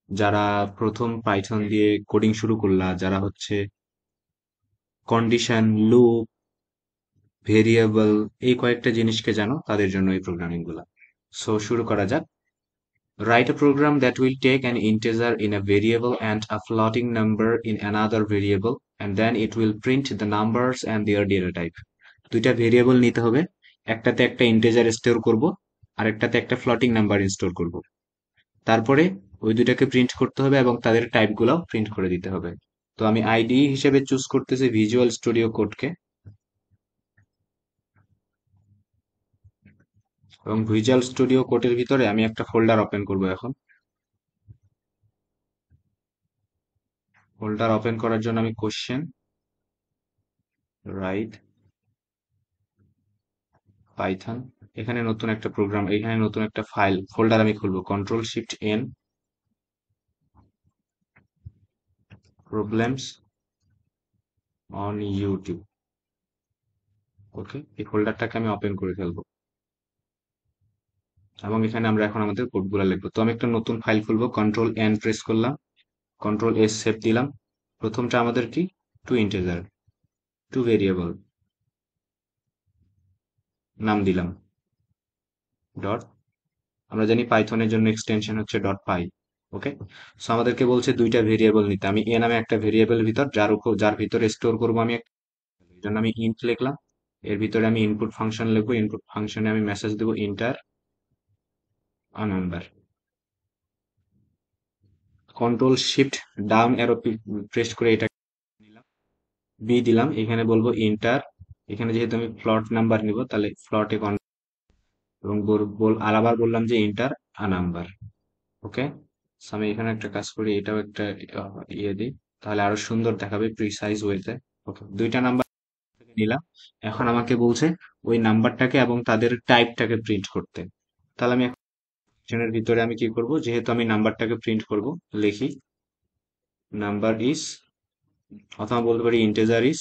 যারা প্রথম পাইথন দিয়ে কোডিং শুরু করলা, যারা হচ্ছে কন্ডিশন, লুপ, ভেরিয়েবল এই কয়েকটা জিনিসকে জানো, তাদের জন্য এই প্রোগ্রামিং গুলা। সো শুরু করা যাক। Write a program that will take an integer in a variable and a floating number in another variable, and then it will print the numbers and their data type. দুইটা variable নিতে হবে, একটাতে একটা integer store করব, আরেকটাতে একটা floating number store করব। তারপরে ওই দুইটাকে প্রিন্ট করতে হবে এবং তাদের টাইপ গুলাও প্রিন্ট করে দিতে হবে। তো আমি আইডি হিসেবে চুজ করতেছি ভিজুয়াল স্টুডিও কোডকে, এবং ভিজুয়াল স্টুডিও কোডের ভিতরে আমি একটা ফোল্ডার ওপেন করব এখন। ফোল্ডার ওপেন করার জন্য আমি কোশ্চেন রাইট পাইথন, এখানে নতুন একটা প্রোগ্রাম, এখানে নতুন একটা ফাইল ফোল্ডার আমি খুলবো। Control shift N, problems on YouTube. Okay, এই ফোল্ডারটাকে আমি ওপেন করে ফেলবো এবং এখানে আমরা এখন আমাদের কোডগুলো লিখবো। তো আমি একটা নতুন ফাইল খুলবো, কন্ট্রোল এন প্রেস করলাম, কন্ট্রোল এস সেভ দিলাম। প্রথমটা আমাদের কি, টু ইন্টিজার, টু ভেরিয়েবল, নাম দিলাম ডট। আমরা জানি পাইথনের জন্য এক্সটেনশন হচ্ছে ডট পাই। ওকে, সো আমাদেরকে বলছে দুইটা ভেরিয়েবল নিতে। আমি এ নামে একটা ভেরিয়েবল ভিতর, যার ভিতরে স্টোর করবো আমি, এই জন্য আমি ইন্ট লিখলাম। এর ভিতরে আমি ইনপুট ফাংশন লিখবো, ইনপুট ফাংশনে আমি মেসেজ দেবো ইন্টার আ number. Control shift down arrow press করে এটা নিলাম, বি দিলাম। এখানে বলবো ইন্টার, এখানে যেহেতু আমি ফ্লট নাম্বার নিব তাহলে ফ্লটে এবং আবার বললাম যে ইন্টার আ নাম্বার। ওকে, আমি এখানে একটা কাজ করি, এটাও একটা ইয়ে দিই, তাহলে আরো সুন্দর দেখাবে প্রিসাইজ ওয়েতে। ওকে, দুইটা নাম্বার নিলাম। এখন আমাকে বলছে ওই নাম্বারটাকে এবং তাদের টাইপটাকে প্রিন্ট করতে। তাহলে আমি এর ভিতরে আমি কি করব, যেহেতু আমি নাম্বারটাকে প্রিন্ট করব, লিখি নাম্বার ইজ, অথবা বলতে পারি ইন্টিজার ইজ,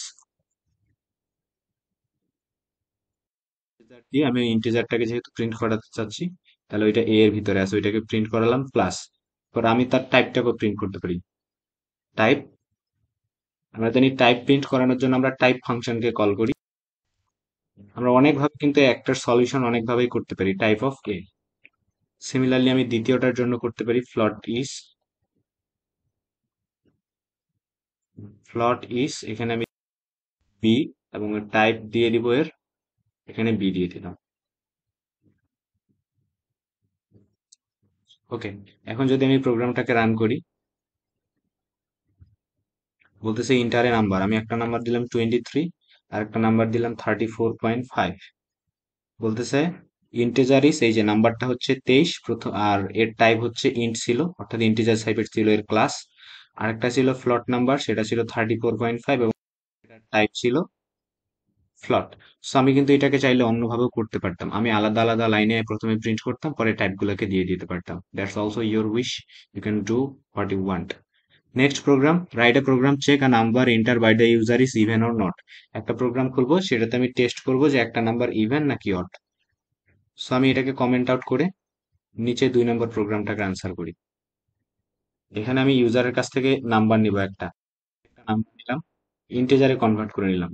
দিয়ে আমি ইন্টিজারটাকে যেহেতু প্রিন্ট করাতে চাচ্ছি, তাহলে ওইটা এ এর ভিতরে আছে, ওইটাকে প্রিন্ট করালাম প্লাস। পর আমি তার টাইপটাকেও প্রিন্ট করতে পারি, টাইপ। আমরা জানি টাইপ প্রিন্ট করানোর জন্য আমরা টাইপ ফাংশনকে কল করি। আমরা অনেকভাবে কিন্তু একটার সলিউশন অনেকভাবেই করতে পারি, টাইপ অফ এ। সিমিলারলি আমি দ্বিতীয়টার জন্য করতে পারি ফ্লট ইজ, এখানে আমি বি এবং টাইপ দিয়ে দিব এর, এখানে বি দিয়ে দিলাম। ওকে, এখন যদি আমি প্রোগ্রামটাকে রান করি, বলতেছে ইন্টারে নাম্বার, আমি একটা নাম্বার দিলাম 23, আর একটা নাম্বার দিলাম 34.5। বলতেছে ইন্টিজার ইস, এই যে নাম্বারটা হচ্ছে 23 প্রথম, আর এর টাইপ হচ্ছে ইন্ট ছিল, অর্থাৎ ইন্টিজার টাইপের ছিল এর ক্লাস। আরেকটা ছিল ফ্লট নাম্বার, সেটা ছিল 34.5 এবং এটার টাইপ ছিল ফ্লট। সো আমি কিন্তু এটাকে চাইলে অন্যভাবেও করতে পারতাম, আমি আলাদা আলাদা লাইনে প্রথমে প্রিন্ট করতাম, পরে টাইপ গুলোকে দিয়ে দিতে পারতাম। That's also your wish, you can do what you want. Next program, write a program check a number enter by the user is even or not. একটা প্রোগ্রাম খুলবো, সেটাতে আমি টেস্ট করব যে একটা নাম্বার ইভেন নাকি অড। সো আমি এটাকে কমেন্ট আউট করে নিচে 2 নম্বর প্রোগ্রামটাকে আনসার করি। এখানে আমি ইউজারের কাছ থেকে নাম্বার নিব, একটা একটা নাম্বার নিলাম, ইন্টিজারে কনভার্ট করে নিলাম।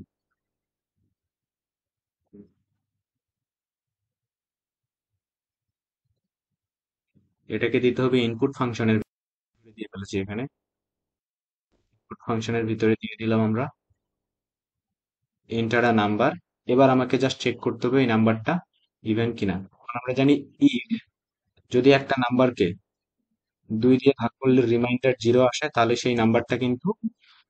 এটাকে দিতে হবে ইনপুট ফাংশনের ভিতরে, দিয়ে ফেলেছি এখানে। ইনপুট ফাংশনের ভিতরে দিয়ে দিলাম আমরা এন্টার আ নাম্বার। এবার আমাকে জাস্ট চেক করতে হবে এই নাম্বারটা ইভেন কিনা। কারণ আমরা জানি if যদি একটা নাম্বারকে 2 দিয়ে ভাগ করলে রিমাইন্ডার 0 আসে, তাহলে সেই নাম্বারটা কিন্তু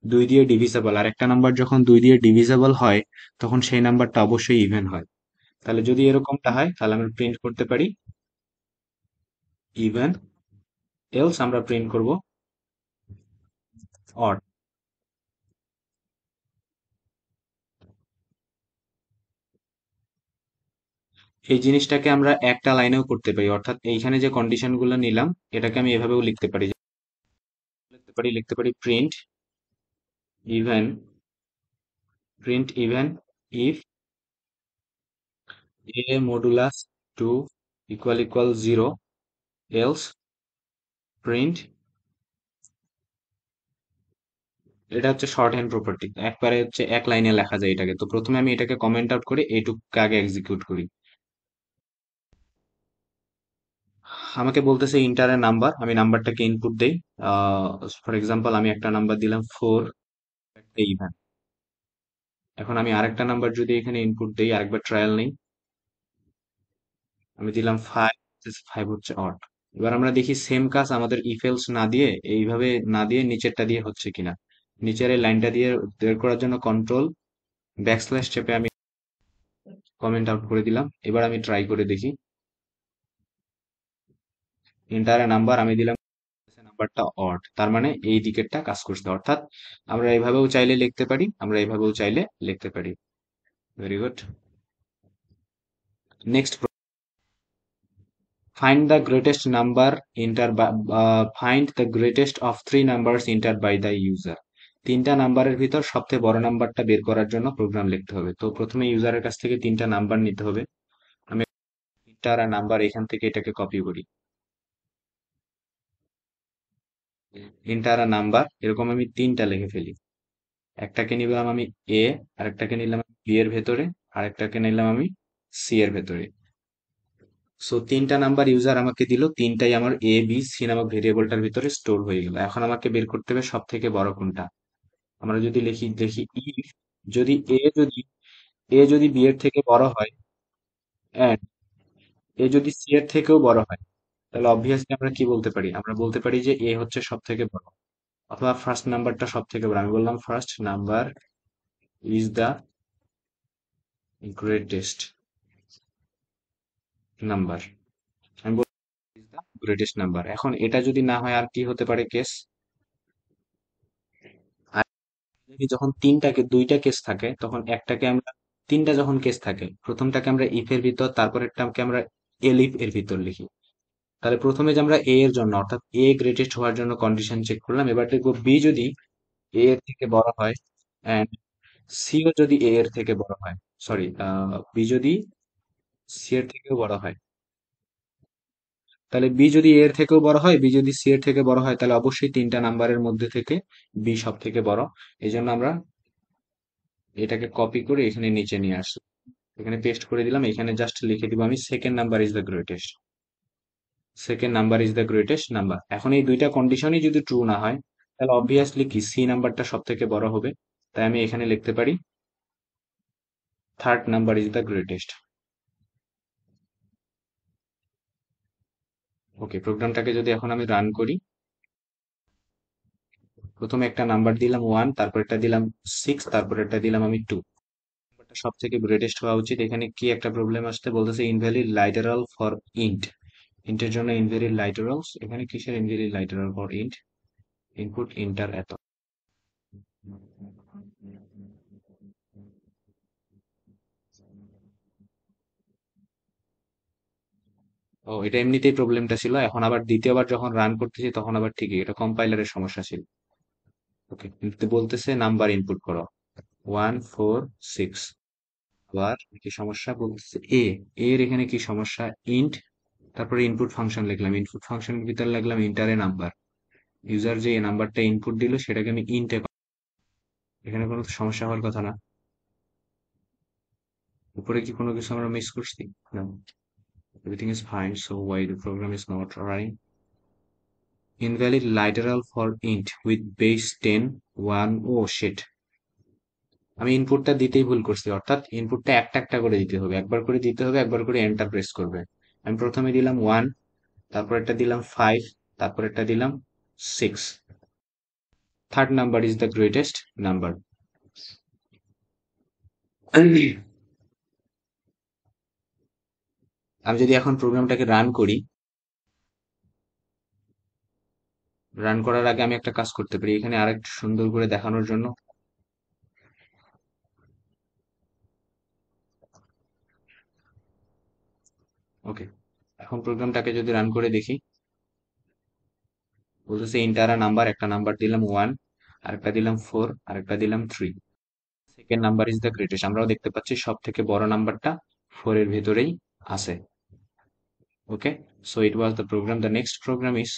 2 দিয়ে ডিভিজেবল। আর একটা নাম্বার যখন 2 দিয়ে ডিভিজেবল হয়, তখন সেই নাম্বারটা অবশ্যই ইভেন হয়। তাহলে যদি এরকমটা হয়, তাহলে আমরা প্রিন্ট করতে পারি ইভেন, এলস আমরা প্রিন্ট করব অড। এই জিনিসটাকে আমরা একটা লাইনেও করতে পারি, অর্থাৎ এইখানে যে কন্ডিশন গুলো নিলাম, এটাকে আমি এভাবেও লিখতে পারি, লিখতে পারি even print even if A modulus 2 equal 0, else print এটা হচ্ছে শর্ট হ্যান্ড প্রপার্টি, একবারে হচ্ছে এক লাইনে লেখা যায় এটাকে। তো প্রথমে আমি এটাকে কমেন্ট আউট করে এইটুকু আগে এক্সিকিউট করি। আমাকে বলতেছে ইন্টারের নাম্বার, আমি নাম্বারটাকে ইনপুট দেই। ফর এক্সাম্পল আমি একটা নাম্বার দিলাম 4, ইভেন। এখন আমি আরেকটা নাম্বার যদি এখানে ইনপুট দেই, আরেকবার ট্রায়াল নেই, আমি দিলাম 5, 5 হচ্ছে অড। এবার আমরা দেখি সেম কাজ আমাদের ইফ এলস না দিয়ে, এইভাবে না দিয়ে নিচেরটা দিয়ে হচ্ছে কিনা। নিচের এই লাইনটা দিয়ে বের করার জন্য কন্ট্রোল ব্যাকস্ল্যাশ চেপে আমি কমেন্ট আউট করে দিলাম। এবার আমি ট্রাই করে দেখি। এন্টার নাম্বার আমি দিলাম, নাম্বারটা অড, তার মানে এই দিকেরটা কাজ করছে। অর্থাৎ আমরা এইভাবেও চাইলে লিখতে পারি, আমরা এইভাবেও চাইলে লিখতে পারি। Very good. Next, find the greatest number find the greatest of three numbers entered by the user। তিনটা নাম্বারের ভিতর সবথেকে বড় নাম্বারটা বের করার জন্য প্রোগ্রাম লিখতে হবে। তো প্রথমে ইউজারের কাছ থেকে তিনটা নাম্বার নিতে হবে। আমি তিনটা নাম্বার এখান থেকে এটাকে কপি করি। তিনটা নাম্বার এরকম আমি তিনটা লিখে ফেলি। একটাকে নিলাম আমি এ, আরেকটাকে নিলাম বি এর ভেতরে, আরেকটাকে নিলাম আমি সি এর ভেতরে। সো তিনটা নাম্বার ইউজার আমাকে দিল, তিনটাই আমার এ বি সি নামক ভেরিয়েবলটার ভিতরে স্টোর হয়ে গেল। এখন আমাকে বের করতে হবে সব থেকে বড় কোনটা। আমরা যদি লিখি, দেখি ইফ যদি এ যদি বি এর থেকে বড় হয়, এন্ড এ যদি সি এর থেকেও বড় হয়, তাহলে অবভিয়াসলি আমরা কি বলতে পারি, আমরা বলতে পারি যে এ হচ্ছে সব থেকে বড়, অথবা ফার্স্ট নাম্বারটা সব থেকে বড়। আমি বললাম first number is the greatest number, আমি বললাম ইজ দ্য গ্রেটেস্ট নাম্বার। এখন এটা যদি না হয় আর কি হতে পারে কেস, যদি যখন দুইটা কেস থাকে, তখন একটাকে আমরা, তিনটা যখন কেস থাকে, প্রথমটাকে আমরা ইফ এর ভিতর, তারপরেরটাকে আমরা এলিফ এর ভিতর লিখি। তাহলে প্রথমে যে আমরা এ এর জন্য, অর্থাৎ এ গ্রেটেস্ট হওয়ার জন্য কন্ডিশন চেক করলাম। এবার দেখবো বি যদি এ এর থেকে বড় হয়, এন্ড সিও যদি এ এর থেকে বড় হয়, সরি, বি যদি সি এর থেকেও বড় হয়, তাহলে বি যদি এ এর থেকেও বড় হয়, বি যদি সি এর থেকে বড় হয়, তাহলে অবশ্যই তিনটা নাম্বারের মধ্যে থেকে বি সব থেকে বড়। এই জন্য আমরা এটাকে কপি করে এখানে নিচে নিয়ে আসি, এখানে পেস্ট করে দিলাম। এখানে জাস্ট লিখে দিব আমি second number is the greatest, second number is the greatest number. এখন এই দুইটা কন্ডিশনই যদি ট্রু না হয়, তাহলে অবভিয়াসলি কি সি নাম্বারটা সব থেকে বড় হবে। তাই আমি এখানে লিখতে পারি third number is the greatest. Okay, প্রোগ্রামটাকে যদি এখন আমি রান করি, প্রথমে একটা নাম্বার দিলাম 1, তারপর একটা দিলাম 6, তারপর একটা দিলাম আমি 2। নাম্বারটা সব থেকে গ্রেটেস্ট হওয়া উচিত। এখানে কি একটা প্রবলেম আসতে বলতেছে, ইনভ্যালিড লাইটারাল ফর ইন্ট। ইন্টের জন্য ইনভ্যালিড লাইটারালস, এখানে কিসের invalid literal for int, input enter এত। ও, এটা এমনিতেই প্রবলেমটা ছিল, এখন আবার দ্বিতীয়বার যখন রান করতেছি তখন আবার ঠিকই, এটা কম্পাইলারের সমস্যা ছিল। ওকে, কিন্তু বলতেছে নাম্বার ইনপুট করো 1 4 6। আবার কি সমস্যা বলতেছে, এর এখানে কি সমস্যা, ইন্ট, তারপরে ইনপুট ফাংশন লিখলাম, ইনপুট ফাংশনের ভিতরে লিখলাম ইন্টারে নাম্বার। ইউজার যে নাম্বারটা ইনপুট দিল সেটাকে আমি ইন্টে, এখানে কোনো সমস্যা হওয়ার কথা না। উপরে কি কোনো কিছু আমরা মিস করছি? না, everything is fine. So why the program is not running? Invalid literal for int with base 10 1। Oh shit, আমি ইনপুটটা দিতেই ভুল করছি। অর্থাৎ ইনপুটটা একটা একটা করে দিতে হবে, একবার করে দিতে হবে, একবার করে এন্টার প্রেস করবে। আমি প্রথমে দিলাম 1, তারপর একটা দিলাম 5, তারপর একটা দিলাম 6। Third number is the greatest number. আমি যদি এখন প্রোগ্রামটাকে রান করি, রান করার আগে আমি একটা কাজ করতে পারি এখানে আরেকটু সুন্দর করে দেখানোর জন্য। ওকে, এখন প্রোগ্রামটাকে যদি রান করে দেখি, বলতেছে ইন্টারা নাম্বার, একটা নাম্বার দিলাম 1, আরেকটা দিলাম 4, আরেকটা দিলাম 3। Second number is the greatest, আমরাও দেখতে পাচ্ছি সব থেকে বড় নাম্বারটা 4 এর ভেতরেই আছে। Okay, so it was the program. The next program is,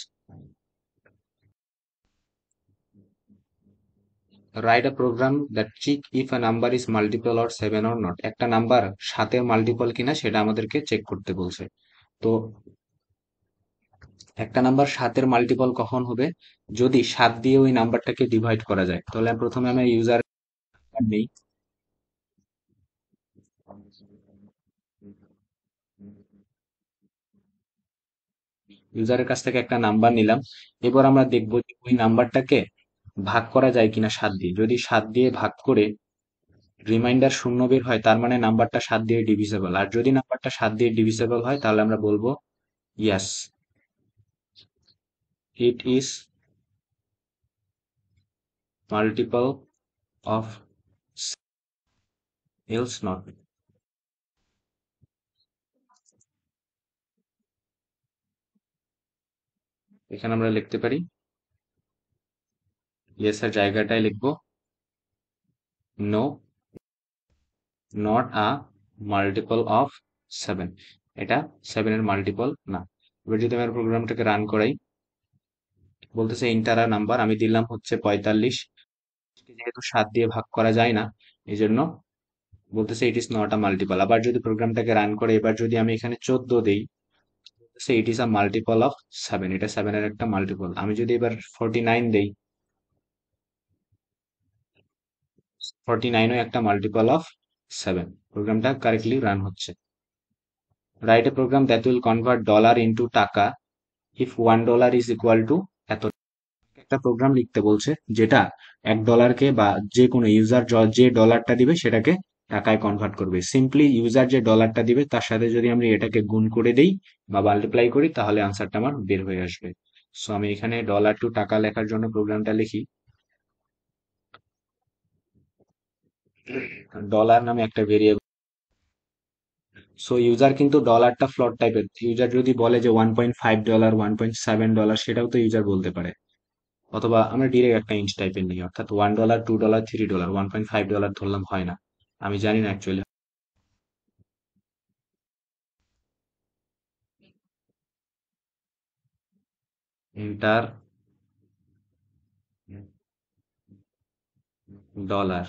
write a program that check if a number is multiple or 7 or not. একটা নাম্বার 7-এর মাল্টিপল কিনা সেটা আমাদেরকে চেক করতে বলছে। তো একটা নাম্বার 7-এর মাল্টিপল কখন হবে? যদি 7 দিয়ে ওই নাম্বারটাকে ডিভাইড করা যায়। তাহলে প্রথমে আমি ইউজার নেই, ইউজারের কাছ থেকে একটা নাম্বার নিলাম। এবার আমরা দেখব যে ওই নাম্বারটাকে ভাগ করা যায় কিনা 7 দিয়ে। যদি 7 দিয়ে ভাগ করে রিমাইন্ডার 0 বের হয়, তার মানে নাম্বারটা 7 দিয়ে ডিভিজেবল। আর যদি নাম্বারটা 7 দিয়ে ডিভিজেবল হয়, তাহলে আমরা বলবো yes, it is multiple of, else not. এখানে আমরা লিখতে পারি ইয়েস এর জায়গাটায় লিখবো no, not a multiple of 7। এটা 7 এর মাল্টিপল না। এবার যদি আমার প্রোগ্রামটাকে রান করাই, বলতেছে ইন্টার আ নাম্বার, আমি দিলাম হচ্ছে 45। যেহেতু 7 দিয়ে ভাগ করা যায় না, এই জন্য বলতেছে it is not a multiple. আবার যদি প্রোগ্রামটাকে রান করে, এবার যদি আমি এখানে 14 দেই, বলতেছে it is a multiple of 7। এটা 7 এর একটা মাল্টিপল। আমি যদি এবার 49 দেই, 49ও একটা মাল্টিপল অফ 7। প্রোগ্রামটা কারেক্টলি রান হচ্ছে। Right a program that will convert dollar into টাকা ইফ $1 ইজ ইকুয়াল টু এত। একটা প্রোগ্রাম লিখতে বলছে যেটা $1 কে বা যে কোনো ইউজার যে ডলারটা দিবে সেটাকে টাকায় কনভার্ট করবে। সিম্পলি ইউজার যে ডলারটা দিবে তার সাথে যদি আমি এটাকে গুণ করে দেই বা মাল্টিপ্লাই করি, তাহলে আনসারটা আমার বের হয়ে আসবে। সো আমি এখানে ডলার টু টাকা লেখার জন্য প্রোগ্রামটা লিখি। ডলার নামে একটা ভেরিয়েবল। সো ইউজার কিন্তু ডলারটা ফ্লট টাইপের। ইউজার যদি বলে যে $1.5, $1.7, সেটাও তো ইউজার বলতে পারে। অথবা আমরা ডিরেক্ট একটা ইঞ্চ টাইপের নিই, অর্থাৎ $1, $2, $3, $1.5 ধরলাম হয় না। আমি জানি না actually. Inter dollar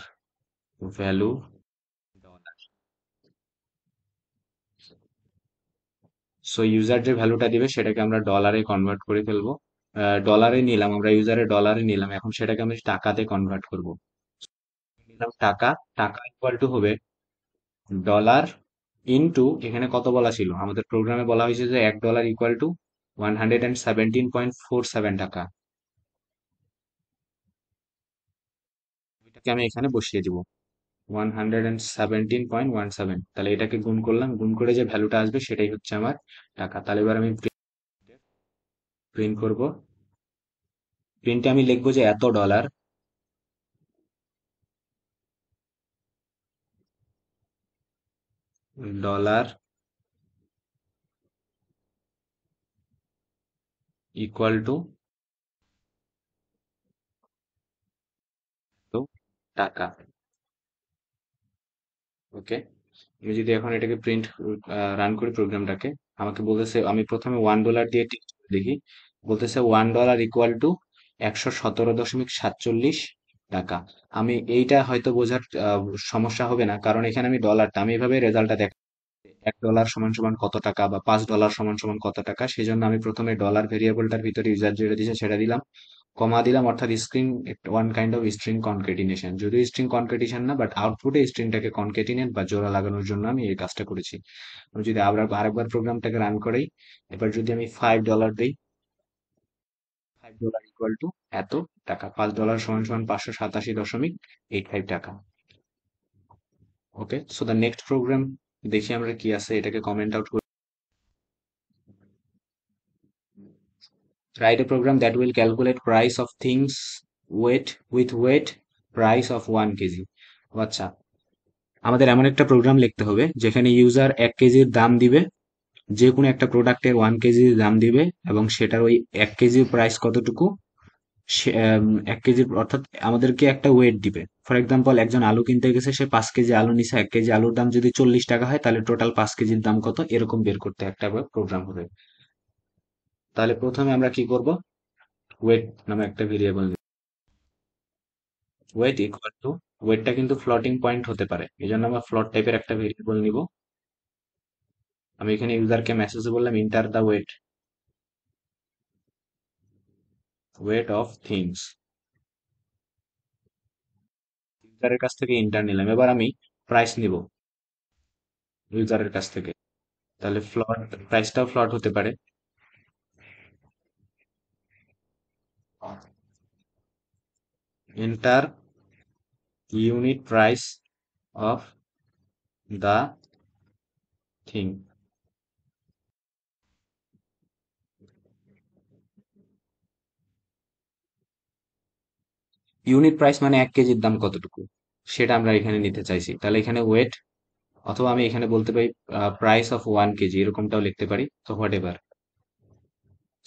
value dollar. So user যে ভ্যালুটা দিবে সেটাকে আমরা ডলারে কনভার্ট করে ফেলবো। ডলারে নিলাম, আমরা ইউজারে ডলারে নিলাম, এখন সেটাকে আমি টাকাতে কনভার্ট করব। নিলাম টাকা, টাকা ইকুয়াল টু হবে ডলার ইনটু, এখানে কত বলা ছিল আমাদের প্রোগ্রামে, বলা হয়েছে যে $1 ইকুয়াল টু 117.47 টাকা। এটাকে আমি এখানে বসিয়ে দিব 117.17। তাহলে এটাকে গুণ করলাম, গুণ করে যে ভ্যালুটা আসবে সেটাই হচ্ছে আমার টাকা। তাহলে এবার আমি প্রিন্ট করব। প্রিন্টে আমি লিখবো যে এত ডলার ডলার ইকুয়াল টু তো টাকা। ওকে, আমি যদি এখন এটাকে প্রিন্ট রান করি প্রোগ্রামটাকে, আমাকে বলতেছে, আমি প্রথমে $1 দিয়ে টেস্ট করে দেখি। বলতেছে $1 ইকুয়াল টু 117.47 টাকা। আমি এইটা হয়তো বোঝার সমস্যা হবে না, কারণ এখানে আমি ডলারটা, আমি এভাবে রেজাল্টটা দেখ, $1 সমান সমান কত টাকা বা $5 সমান সমান কত টাকা। সেই জন্য আমি প্রথমে ডলার ভেরিয়েবলটার ভিতরে ইউজার যেটা দিয়েছে সেটা দিলাম, কমা দিলাম, অর্থাৎ string, one kind of string concatenation. যদিও স্ট্রিং কনকেটিনেশন না, বাট আউটপুটে স্ট্রিংটাকে কনকেটিনেট বা জোড়া লাগানোর জন্য আমি এই কাজটা করেছি। আমি যদি আবার আরেকবার প্রোগ্রামটাকে রান করাই, এবার যদি আমি $5 দিই, $5 ইকুয়াল টু এত টাকা। $5 সমান সমান 587.85 টাকা। ওকে, সো দ্য নেক্সট প্রোগ্রাম দেখি আমরা কি আছে, এটাকে কমেন্ট আউট করি। Write a program that will calculate price of things weight price of 1 KG. আচ্ছা, আমাদের এমন একটা প্রোগ্রাম লিখতে হবে যেখানে ইউজার 1 কেজির দাম দিবে, যে কোনো একটা প্রোডাক্টের 1 কেজির দাম দিবে, এবং সেটার ওই 1 কেজির প্রাইস কতটুকু, 1 কেজির অর্থাৎ আমাদেরকে একটা ওয়েট দিবে। ফর এক্সাম্পল, একজন আলু কিনতে গেছে, সে 5 কেজি আলু নিছে, 1 কেজি আলুর দাম যদি 40 টাকা হয়, তাহলে টোটাল 5 কেজির দাম কত, এরকম বের করতে একটা প্রোগ্রাম হবে। তাহলে প্রথমে আমরা কি করব, ওয়েট নামে একটা ভেরিয়েবল, ওয়েট ইকুয়াল টু, ওয়েটটা কিন্তু ফ্লোটিং পয়েন্ট হতে পারে, এই জন্য আমরা ফ্লোট টাইপের একটা ভেরিয়েবল নিব। আমি এখানে ইউজারকে মেসেজে বললাম enter the weight, weight of things. ইউজারের কাছ থেকে ইন্টার নিলাম, এবার আমি প্রাইস নিব ইউজারের কাছ থেকে। তাহলে ফ্লট, প্রাইসটাও ফ্লট হতে পারে। Enter unit price of the thing. Unit price মানে 1 কেজির দাম কতটুকু, সেটা আমরা এখানে নিতে চাইছি। তাহলে এখানে ওয়েট, অথবা আমি এখানে বলতে পারি প্রাইস অফ 1 কেজি, এরকমটাও লিখতে পারি, তো what ever.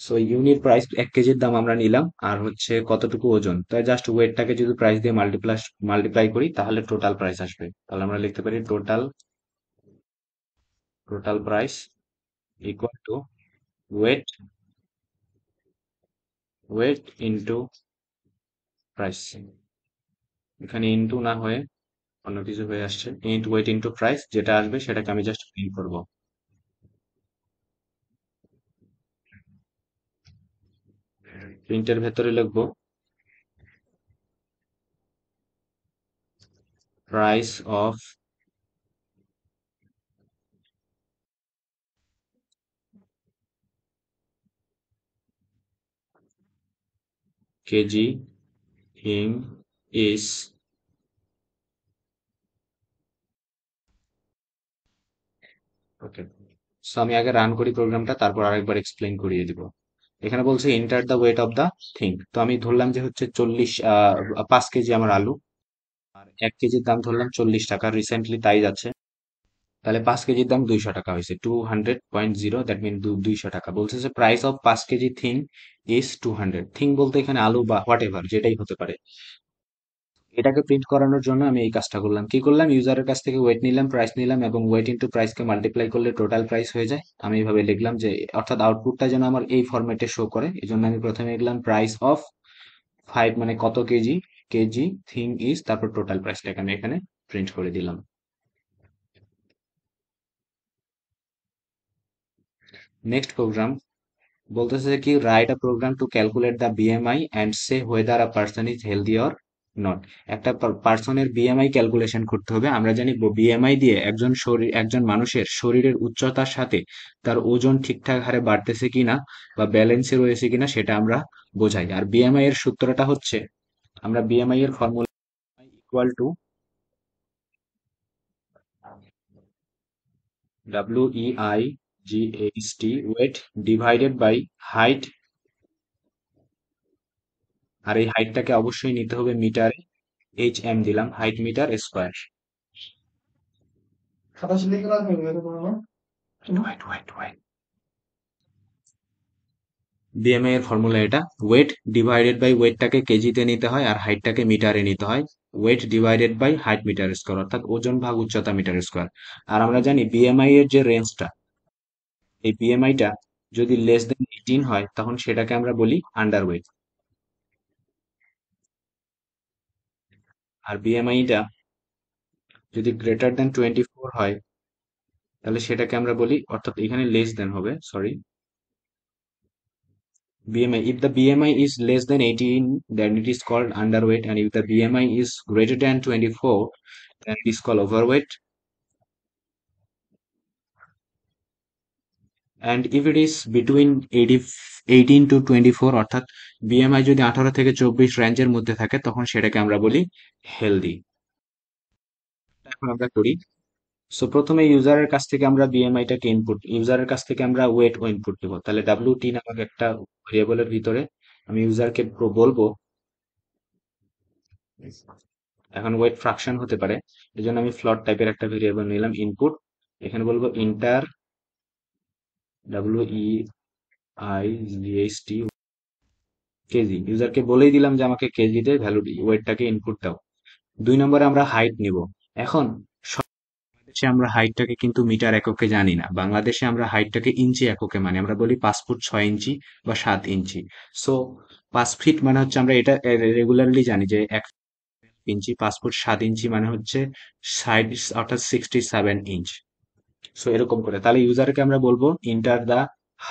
So unit price 1 কেজির দাম আমরা নিলাম, আর হচ্ছে কতটুকু ওজন, তাই জাস্ট ওয়েটটাকে যদি প্রাইস দিয়ে মাল্টিপ্লাই করি তাহলে টোটাল প্রাইস আসবে। তাহলে আমরা লিখতে পারি total price equal to weight, weight into price. এখানে ইন্টু না হয়ে অন্য কিছু হয়ে আসছে, ওয়েট ইন্টু প্রাইস, যেটা আসবে সেটাকে আমি জাস্ট প্রিন্ট করব। প্রিন্টের ভেতরে লিখবো price of KG thing is, okay. So আমি আগে রান করি প্রোগ্রামটা, তারপর আরেকবার এক্সপ্লেইন করিয়ে দিব। এখানে বলছে enter the weight of the thing, তো আমি ধরলাম যে হচ্ছে 5 কেজি আমার আলু, আর 1 কেজির দাম ধরলাম 40 টাকা, রিসেন্টলি তাই যাচ্ছে। তাহলে 5 কেজির দাম 200 টাকা হয়েছে, 200.0, দ্যাট মিন 200 টাকা। বলছে যে price of 5 KG thing is 200, thing বলতে এখানে আলু বা হোয়াট এভার যেটাই হতে পারে। এটাকে প্রিন্ট করানোর জন্য আমি এই কাজটা করলাম, কি করলাম, ইউজারের কাছ থেকে ওয়েট নিলাম, প্রাইস নিলাম, এবং ওয়েট ইন্টু প্রাইসকে মাল্টিপ্লাই করলে টোটাল প্রাইস হয়ে যায়। আমি এইভাবে লিখলাম যে, অর্থাৎ আউটপুটটা যেন আমার এই ফরম্যাটে শো করে, এই জন্য আমি প্রথমে লিখলাম প্রাইস অফ 5 মানে কত কেজি, কেজি থিং ইজ, তারপর টোটাল প্রাইসটাকে আমি এখানে প্রিন্ট করে দিলাম। নেক্সট প্রোগ্রাম বলতেছে যে কি, write a program to calculate the BMI and say whether a person is healthy or not. একটা পার্সনের বিএমআই ক্যালকুলেশন করতে হবে। আমরা জানি বিএমআই দিয়ে একজন মানুষের শরীরের উচ্চতার সাথে তার ওজন ঠিকঠাক হারে বাড়তেছে কিনা বা ব্যালেন্সে রয়েছে কিনা সেটা আমরা বোঝাই। আর বিএমআই এর সূত্রটা হচ্ছে, আমরা বিএমআই এর formula equal to WEIGHT, weight divided by height, আর এই হাইটটাকে অবশ্যই নিতে হবে মিটারে, HM দিলাম, হাইট মিটার স্কোয়ার। বিএমআই এর ফর্মুলা এটা, ওয়েট ডিভাইডেড বাই, ওয়েটটাকে কেজিতে নিতে হয় আর হাইটটাকে মিটারে নিতে হয়, weight divided by height metre square, অর্থাৎ ওজন ভাগ উচ্চতা মিটার স্কোয়ার। আর আমরা জানি বিএমআই এর যে রেঞ্জটা, এই বিএমআইটা যদি লেস দেন 18 হয় তখন সেটাকে আমরা বলি আন্ডার ওয়েট, আর বিএমআইটা যদি গ্রেটার দেন 24 হয় তাহলে সেটাকে আমরা বলি, অর্থাৎ এখানে লেস দেন হবে, sorry, BMI. If the BMI is less than 18, then it is called underweight, and if the BMI is greater than 24, then it is called overweight. And if it is between 18 to 24, অর্থাৎ BMI যদি 18 থেকে 24 রেঞ্জের মধ্যে থাকে তখন সেটাকে আমরা বলি হেলদি। এখন আমরা করি। সো প্রথমে ইউজারের কাছ থেকে আমরা বিএমআইটাকে ইনপুট, ইউজারের কাছ থেকে আমরা ওয়েট ও ইনপুট দিব। তাহলে WT নামক একটা ভেরিয়েবলের ভিতরে আমি ইউজারকে বলবো, এখন ওয়েট ফ্রাকশন হতে পারে, এই জন্য আমি ফ্লোট টাইপের একটা ভেরিয়েবল নিলাম ইনপুট। এখানে বলবো ইন্টার WEIGHT কেজি, ইউজারকে বলেই দিলাম যে আমাকে কেজিতে ভ্যালু ওয়েটটাকে ইনপুট দাও। 2 নম্বরে আমরা হাইট নিব। এখন বাংলাদেশে আমরা হাইটটাকে কিন্তু মিটার এককে জানি না, বাংলাদেশে আমরা হাইটটাকে ইঞ্চি এককে মানি, আমরা বলি 5 ফুট 6 ইঞ্চি বা 7 ইঞ্চি। সো 5 ফিট মানে হচ্ছে, আমরা এটা রেগুলারলি জানি যে ইঞ্চি, 5 ফুট 7 ইঞ্চি মানে হচ্ছে 60, অর্থাৎ 67 ইঞ্চ। সো এরকম করে তাহলে ইউজারকে আমরা বলবো enter the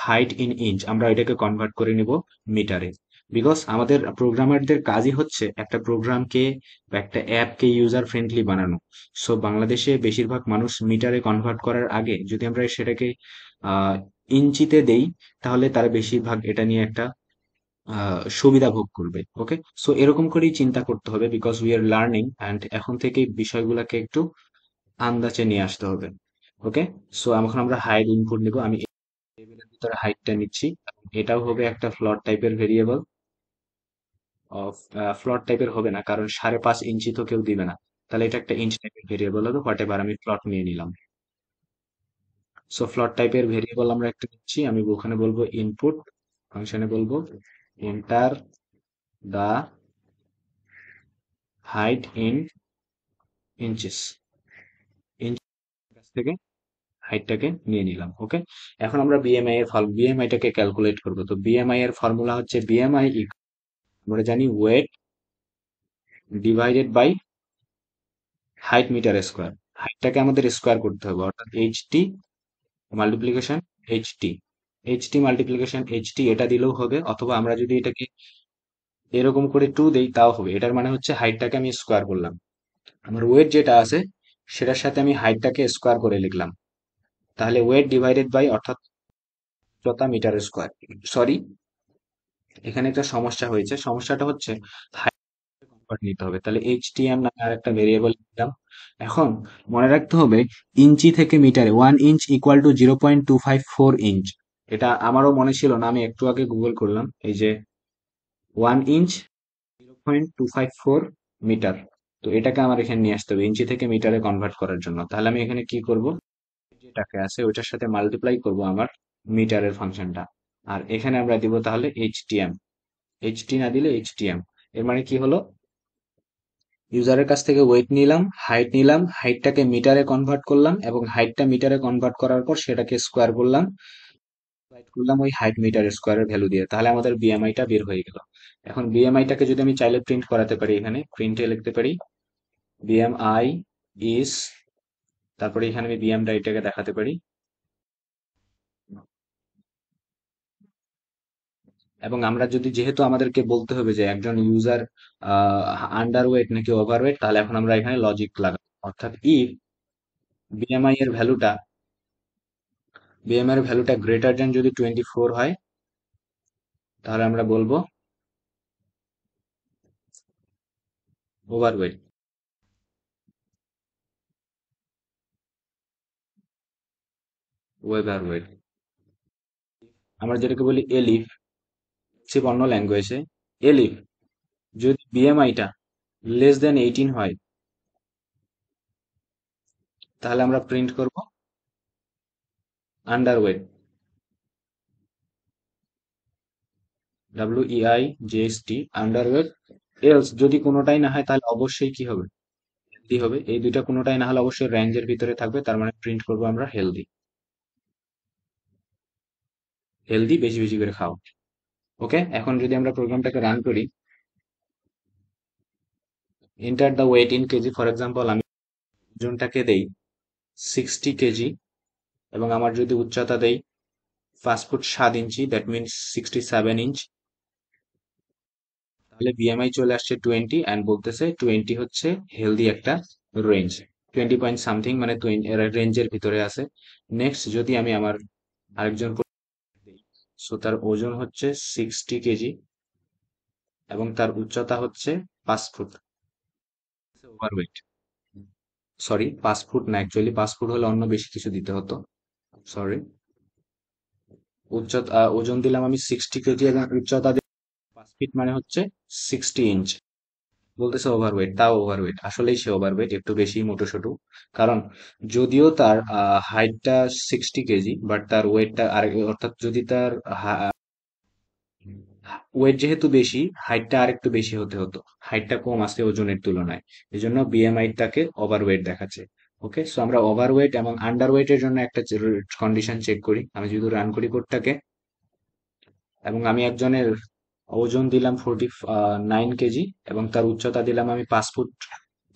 height in inch, আমরা এটাকে কনভার্ট করে নিব মিটারে। বিকজ আমাদের প্রোগ্রামারদের কাজই হচ্ছে একটা প্রোগ্রামকে বা একটা অ্যাপকে ইউজার ফ্রেন্ডলি বানানো। সো বাংলাদেশে বেশিরভাগ মানুষ মিটারে কনভার্ট করার আগে যদি আমরা সেটাকে আহ ইঞ্চিতে দেই, তাহলে তারা বেশিরভাগ এটা নিয়ে একটা সুবিধা ভোগ করবে। ওকে, সো এরকম করেই চিন্তা করতে হবে, because we are learning and এখন থেকেই বিষয়গুলোকে একটু আন্দাজে নিয়ে আসতে হবে। ওকে, সো এখন আমরা হাইট ইনপুট নিব, আমি টেবিলের ভিতরে হাইটটা নিচ্ছি। এটাও হবে একটা ফ্লোট টাইপের ভেরিয়েবল। অফ ফ্লোট টাইপের হবে না, কারণ 5.5 ইঞ্চি তো কেউ দিবে না, তাহলে এটা একটা ইঞ্চ টাইপের ভেরিয়েবল হবে। হোয়াট এভার, আমি ফ্লোট নিয়ে নিলাম। সো ফ্লোট টাইপের ভেরিয়েবল আমরা একটা নিচ্ছি, আমি ওখানে বলবো ইনপুট, ফাংশনে বলবো enter the height in inches, inch কাছ থেকে হাইটটাকে নিয়ে নিলাম। ওকে, এখন আমরা বিএমআই এর বিএমআইটাকে ক্যালকুলেট করব। তো বিএমআই এর ফর্মুলা হচ্ছে বিএমআই, আমরা জানি weight divided by height metre square. হাইটটাকে আমাদের স্কোয়ার করতে হবে, অর্থাৎ HT multiplication HT, HT multiplication HT এটা দিলেও হবে, অথবা আমরা যদি এটাকে এরকম করে 2 দেই তাও হবে। এটার মানে হচ্ছে হাইটটাকে আমি স্কোয়ার করলাম, আমার ওয়েট যেটা আছে সেটার সাথে আমি হাইটটাকে স্কোয়ার করে লিখলাম। তাহলে ওয়েট ডিভাইডেড বাই, অর্থাৎ উচ্চতা মিটার স্কোয়ার। সরি, এখানে একটা সমস্যা হয়েছে, সমস্যাটা হচ্ছে কনভার্ট নিতে হবে। তাহলে এইচটিএম নামে আর একটা ভেরিয়েবল দিলাম। এখন মনে রাখতে হবে ইঞ্চি থেকে মিটারে 1 ইঞ্চ ইকুয়াল টু 0.254 ইঞ্চ। এটা আমারও মনে ছিল না, আমি একটু আগে গুগল করলাম, এই যে 1 ইঞ্চ 0.254 মিটার। তো এটাকে আমার এখানে নিয়ে আসতে হবে ইঞ্চি থেকে মিটারে কনভার্ট করার জন্য। তাহলে আমি এখানে কি করব, যেটাকে আছে ওইটার সাথে মাল্টিপ্লাই করব আমার মিটারের ফাংশনটা, আর এখানে আমরা দিব তাহলে এইচটিএম। এইচটি না দিলে এইচটিএম, এর মানে কি হলো, ইউজারের কাছ থেকে ওয়েট নিলাম, হাইট নিলাম, হাইটটাকে মিটারে কনভার্ট করলাম, এবং হাইটটা মিটারে কনভার্ট করার পর সেটাকে স্কোয়ার করলাম, ডিভাইড করলাম ওই হাইট মিটার স্কোয়ারের ভ্যালু দিয়ে। তাহলে আমাদের বিএমআইটা বের হয়ে গেল। এখন বিএমআইটাকে যদি আমি চাইলে প্রিন্ট করাতে পারি, এখানে প্রিন্টে লিখতে পারি বিএমআই ইজ, তারপরে এখানে আমি বিএমআইটাকে দেখাতে পারি। এবং আমরা যদি, যেহেতু আমাদেরকে বলতে হবে যে একজন ইউজার আন্ডার ওয়েট নাকি ওভারওয়েট, তাহলে এখন আমরা এখানে লজিক লাগাবো, অর্থাৎ ইফ বিএমআই এর ভ্যালুটা, বিএমআই এর ভ্যালুটা গ্রেটার দেন যদি 24 হয়, তাহলে আমরা বলবো ওভারওয়েট। ওভারওয়েট আমরা যেটাকে বলি এলিফ, সে অন্য ল্যাঙ্গুয়েজে এলিফ, যদি বিএমআইটা লেস দেন 18 হয়, তাহলে আমরা প্রিন্ট করব আন্ডারওয়েট, WEIGST আন্ডারওয়েট। এলস যদি কোনোটাই না হয় তাহলে অবশ্যই কি হবে, হেলদি হবে। এই দুইটা কোনোটাই না হলে অবশ্যই রেঞ্জের ভিতরে থাকবে, তার মানে প্রিন্ট করবো আমরা হেলদি। হেলদি বেশি বেশি করে খাও। ওকে, এখন যদি আমরা প্রোগ্রামটাকে রান করি, enter the weight in kg, for example আমি ওজনটাকে দেই 60 কেজি, এবং আমার যদি উচ্চতা দেই 5 foot 7 inch, that means 67 inch, তাহলে বিএমআই চলে আসছে 20, অ্যান্ড বলতেছে 20 হচ্ছে হেলদি একটা রেঞ্জ, 20 পয়েন্ট সামথিং, মানে রেঞ্জের ভিতরে আছে। নেক্সট যদি আমি আমার আরেকজন দিই, সো তার ওজন হচ্ছে 60 কেজি এবং তার উচ্চতা হচ্ছে 5 ফুট, ওভারওয়েট। সরি, 5 ফুট না, অ্যাকচুয়ালি 5 ফুট হলে অন্য বেশি কিছু দিতে হতো, সরি। উচ্চতা ওজন দিলাম আমি 60 কেজি, এবং উচ্চতা 5 ফিট মানে হচ্ছে 60 ইঞ্চ। বলতেছে ওভারওয়েট, তাও ওভারওয়েট, আসলেই সে ওভারওয়েট, একটু বেশি মোটোসোটো। কারণ যদিও তার হাইটটা 60 কেজি, বাট তার ওয়েটটা আর, অর্থাৎ যদি তার ওয়েট যেহেতু বেশি, হাইটটা আর একটু বেশি হতে হতো, হাইটটা কম আছে ওজনের তুলনায়, এই জন্য বিএমআই তাকে ওভারওয়েট দেখাচ্ছে। ওকে, সো আমরা ওভারওয়েট এবং আন্ডারওয়েটের জন্য একটা কন্ডিশন চেক করি। আমি যদি রান করি কোডটাকে, এবং আমি একজনের ওজন দিলাম 49 কেজি, এবং তার উচ্চতা দিলাম আমি 5 ফুট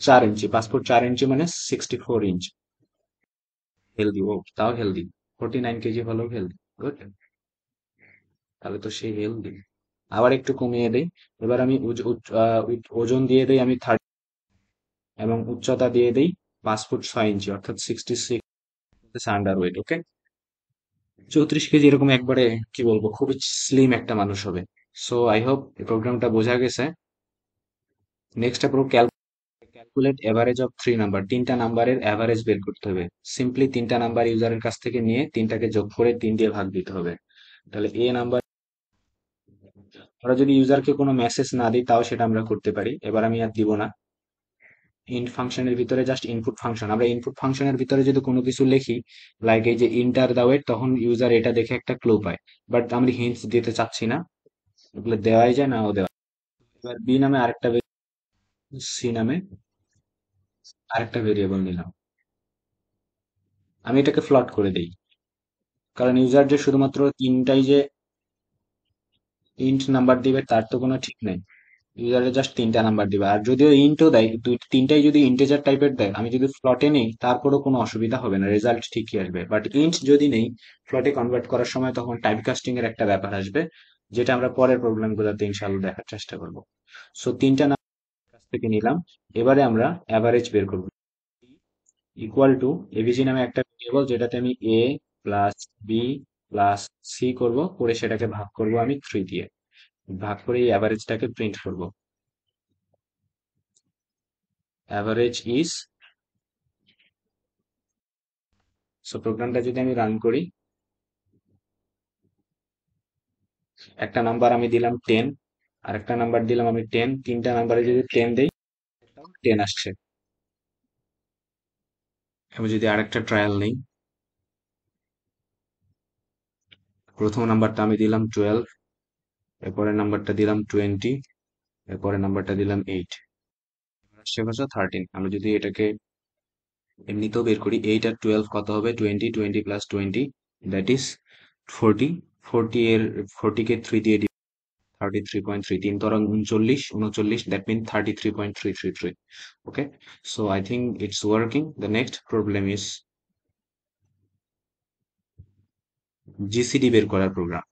4 ইঞ্চি। 5 ফুট 4 ইঞ্চি মানে 64 ইঞ্চ। হেলদি, ও তাও হেলদি, 49 কেজি হলেও হেলদি, গুড। তাহলে তো সে হেলদি। আবার একটু কমিয়ে দেই। এবার আমি ওজন দিয়ে দেই আমি 30, এবং উচ্চতা দিয়ে দেই 5 ফুট 6 ইঞ্চি, অর্থাৎ 66 আন্ডার ওয়েট। ওকে, 34 কেজি এরকম একবারে কি বলবো, খুবই স্লিম একটা মানুষ হবে। সো আই হোপ এই প্রোগ্রামটা বোঝা গেছে। নেক্সট পুরো ক্যালকুলেট এভারেজ অফ 3 নাম্বার, 3টা নাম্বারের অ্যাভারেজ বের করতে হবে। সিম্পলি 3টা নাম্বার ইউজারের কাছ থেকে নিয়ে 3টাকে যোগ করে 3 দিয়ে ভাগ দিতে হবে। তাহলে এ নাম্বার, আমরা যদি ইউজারকে কোনো মেসেজ না দিই তাও সেটা আমরা করতে পারি। এবার আমি আর দিব না। ইন্ট ফাংশনের ভিতরে জাস্ট ইনপুট ফাংশন, আমরা ইনপুট ফাংশনের ভিতরে যদি কোনো কিছু লিখি, লাইক এই যে ইন্টার দা ওয়েট, তখন ইউজার এটা দেখে একটা ক্লু পায়। বাট আমি হিন্টস দিতে চাচ্ছি না, এগুলো দেওয়াই যায়, নাও দেওয়া। এবার বি নামে আরেকটা, সি নামে আরেকটা ভেরিয়েবল নিলাম। আমি এটাকে ফ্লট করে দেই, কারণ ইউজার যে শুধুমাত্র তিনটাই যে ইন্ট নাম্বার দিবে তার তো কোনো ঠিক নেই। ইউজারে জাস্ট 3টা নাম্বার দিবে, আর যদিও ইন্টও দেয়, তিনটাই যদি ইন্টেজার টাইপের দেয়, আমি যদি ফ্লটে নেই তারপরেও কোনো অসুবিধা হবে না, রেজাল্ট ঠিকই আসবে। বাট ইন্ট যদি নেই ফ্লটে কনভার্ট করার সময়, তখন টাইপ কাস্টিং এর একটা ব্যাপার আসবে, যেটা আমরা পরের প্রবলেম গুলোতে ইনশাআল্লাহ দেখার চেষ্টা করব। সো 3টা নাম্বার কাছ থেকে নিলাম। এবারে আমরা অ্যাভারেজ বের করব। ইকুয়াল টু এবিসি নামে একটা ভেরিয়েবল, যেটাতে আমি এ প্লাস বি প্লাস সি করব, করে সেটাকে ভাগ করব আমি 3 দিয়ে। ভাগ করে এই অ্যাভারেজটাকে প্রিন্ট করব। অ্যাভারেজ ইজ, সো প্রোগ্রামটা যদি আমি রান করি, একটা নাম্বার আমি দিলাম 10, আর একটা নাম্বার দিলাম আমি 10, 3টা নাম্বারে যদি 10 দেই, 10 আসছে। আমি যদি আরেকটা ট্রায়াল নেই, প্রথম নাম্বারটা আমি দিলাম 12, এরপরের নাম্বারটা দিলাম 20, এরপরের নাম্বারটা দিলাম 8, আসছে কত 13। আমি যদি এটাকে এমনিতেও বের করি, 8 আর 12 কত হবে, 20, 20 প্লাস 20, দ্যাট ইজ 40। 40 কে 3 দিয়ে 33.3, 3 × 39, 39, that means 33.333. Okay, so I think it's working. The next problem is GCD বের করার programme.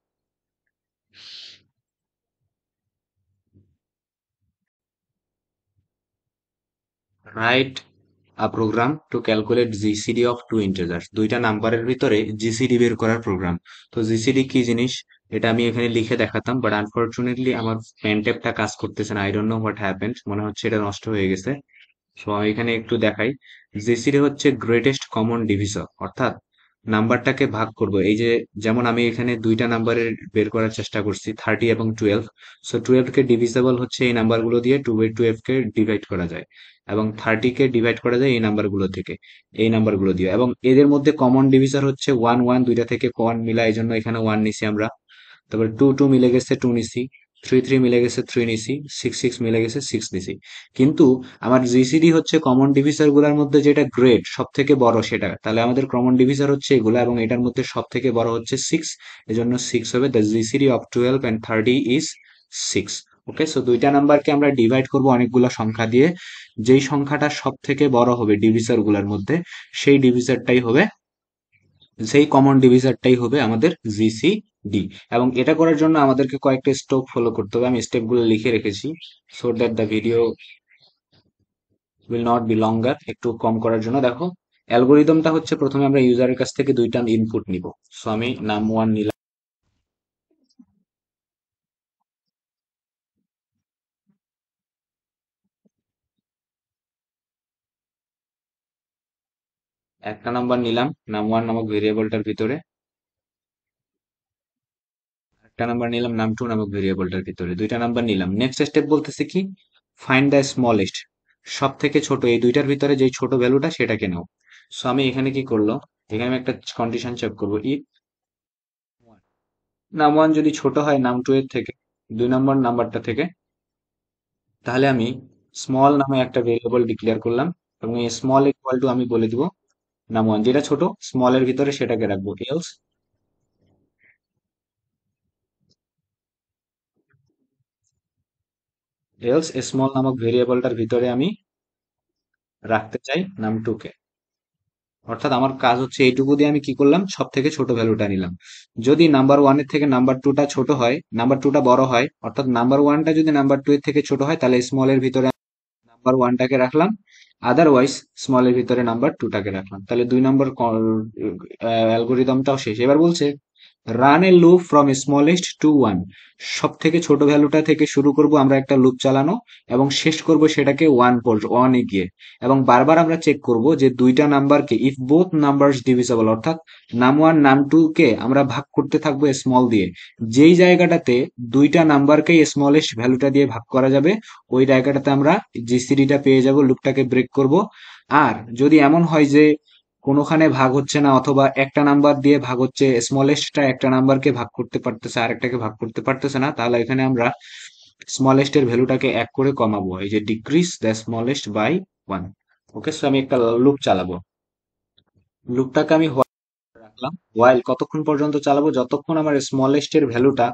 Write a program to calculate GCD of two integers, দুইটা নাম্বারের ভিতরে জিসিডি বের করার প্রোগ্রাম। তো জিসিডি কি জিনিস, এটা আমি এখানে লিখে দেখাতাম, বাট আনফরচুনেটলি আমার পেন ট্যাবটা কাজ করতেছে না। I don't know what happened, মনে হচ্ছে এটা নষ্ট হয়ে গেছে। সো আমি এখানে একটু দেখাই। জিসিডি হচ্ছে গ্রেটেস্ট কমন ডিভিসর, অর্থাৎ নাম্বারটাকে ভাগ করব। এই যে, যেমন আমি এখানে দুইটা নাম্বারের বের করার চেষ্টা করছি, 30 এবং 12। সো 12 কে ডিভিজেবল হচ্ছে এই নাম্বারগুলো দিয়ে, 2/12 কে ডিভাইড করা যায়, এবং 30 কে ডিভাইড করা যায় এই নাম্বারগুলো থেকে, এই নাম্বারগুলো দিয়ে। এবং এদের মধ্যে কমন ডিভিসর হচ্ছে 1 1, দুইটা থেকে 1 মিলা, এই জন্য এখানে 1 নিছি আমরা। তারপর 2 2 মিলে গেছে 2 নিছি, 3 3 মিলে গেছে 3 নিছি, 6 6 মিলে গেছে 6 নিছি। কিন্তু আমার জিসিডি হচ্ছে কমন ডিভিসর গুলার মধ্যে যেটা গ্রেট সব থেকে বড় সেটা, তাহলে আমাদের কমন ডিভিসর হচ্ছে এগুলা, এবং এটার মধ্যে সব থেকে বড় হচ্ছে 6, এজন্য 6 হবে। The GCD of 12 and 30 is 6। Okay, so দুইটা নাম্বারকে আমরা ডিভাইড করব অনেকগুলো সংখ্যা দিয়ে, যেই সংখ্যাটা সব থেকে বড় হবে ডিভিসর গুলার মধ্যে, সেই ডিভিসরটাই হবে, সেই কমন ডিভিসরটাই হবে আমাদের জিসিডি। এবং এটা করার জন্য আমাদেরকে কয়েকটা স্টেপ ফলো করতে হবে, আমি স্টেপগুলো লিখে রেখেছি, so that the video will not be লঙ্গার। একটু কম করার জন্য দেখো, অ্যালগোরিদমটা হচ্ছে প্রথমে আমরা ইউজারের কাছ থেকে দুইটা ইনপুট নিব। সো আমি নাম1 নিলাম, একটা নাম্বার নিলাম নাম1 নামক ভেরিয়েবলটার ভিতরে, একটা নাম্বার নিলাম নাম2 নামক ভেরিয়েবলটার ভিতরে, দুইটা নাম্বার নিলাম। নেক্সট স্টেপ বলতেছে কি, ফাইন্ড দ্য স্মলেস্ট, সব থেকে ছোট এই দুইটার ভিতরে যেই ছোট ভ্যালুটা সেটাকে নাও। সো আমি এখানে কি করলো, এখানে আমি একটা কন্ডিশন চেক করবো, ইফ নাম1 যদি ছোট হয় নাম2 এর থেকে, 2 নম্বর নাম্বারটা থেকে, তাহলে আমি স্মল নামে একটা ভেরিয়েবল ডিক্লেয়ার করলাম, এবং এই স্মল ইকুয়াল টু আমি বলে দিব নাম1, যেটা ছোট স্মলের ভিতরে সেটাকে রাখবো, এলস এলস স্মল নামক ভেরিয়েবলটার ভিতরে আমি রাখতে চাই নাম2 কে। অর্থাৎ আমার কাজ হচ্ছে এইটুকু দিয়ে আমি কি করলাম, সব থেকে ছোট ভ্যালুটা নিলাম। যদি নাম্বার 1 এর থেকে নাম্বার 2টা ছোট হয়, নাম্বার 2টা বড় হয়, অর্থাৎ নাম্বার 1টা যদি নাম্বার 2 এর থেকে ছোট হয়, তাহলে স্মল এর ভিতরে নাম্বার 1টাকে রাখলাম, আদারওয়াইজ স্মল এর ভিতরে নাম্বার 2টাকে রাখলাম। তাহলে 2 নম্বর অ্যালগোরিদমটাও শেষ। এবার বলছে run a loop from smallest to one. সব থেকে ছোট ভ্যালুটা থেকে শুরু করব আমরা একটা লুপ চালানো, এবং শেষ করব সেটাকে ওয়ানে গিয়ে। এবং বারবার আমরা চেক করব যে দুইটা নাম্বারকে, ইফ বোথ নাম্বারস ডিভিজিবল, অর্থাৎ নাম 1 নাম 2 কে আমরা ভাগ করতে থাকবো স্মল দিয়ে। যেই জায়গাটাতে দুইটা নাম্বারকেই স্মলেস্ট ভ্যালুটা দিয়ে ভাগ করা যাবে, ওই জায়গাটাতে আমরা জিসিডিটা পেয়ে যাব, লুপটাকে ব্রেক করব। আর যদি এমন হয় যে কোনোখানে ভাগ হচ্ছে না, অথবা একটা নাম্বার দিয়ে ভাগ হচ্ছে, স্মলেস্টটা একটা নাম্বারকে ভাগ করতে পারতেছে, আরেকটাকে ভাগ করতে পারতেছে না, তাহলে এখানে আমরা স্মলেস্ট এর ভ্যালুটাকে 1 করে কমাবো, এই যে decrease the smallest by 1। Okay, so আমি একটা লুপ চালাবো। লুপটাকে আমি রাখলাম ওয়াইল, কতক্ষণ পর্যন্ত চালাবো, যতক্ষণ আমার স্মলেস্ট এর ভ্যালুটা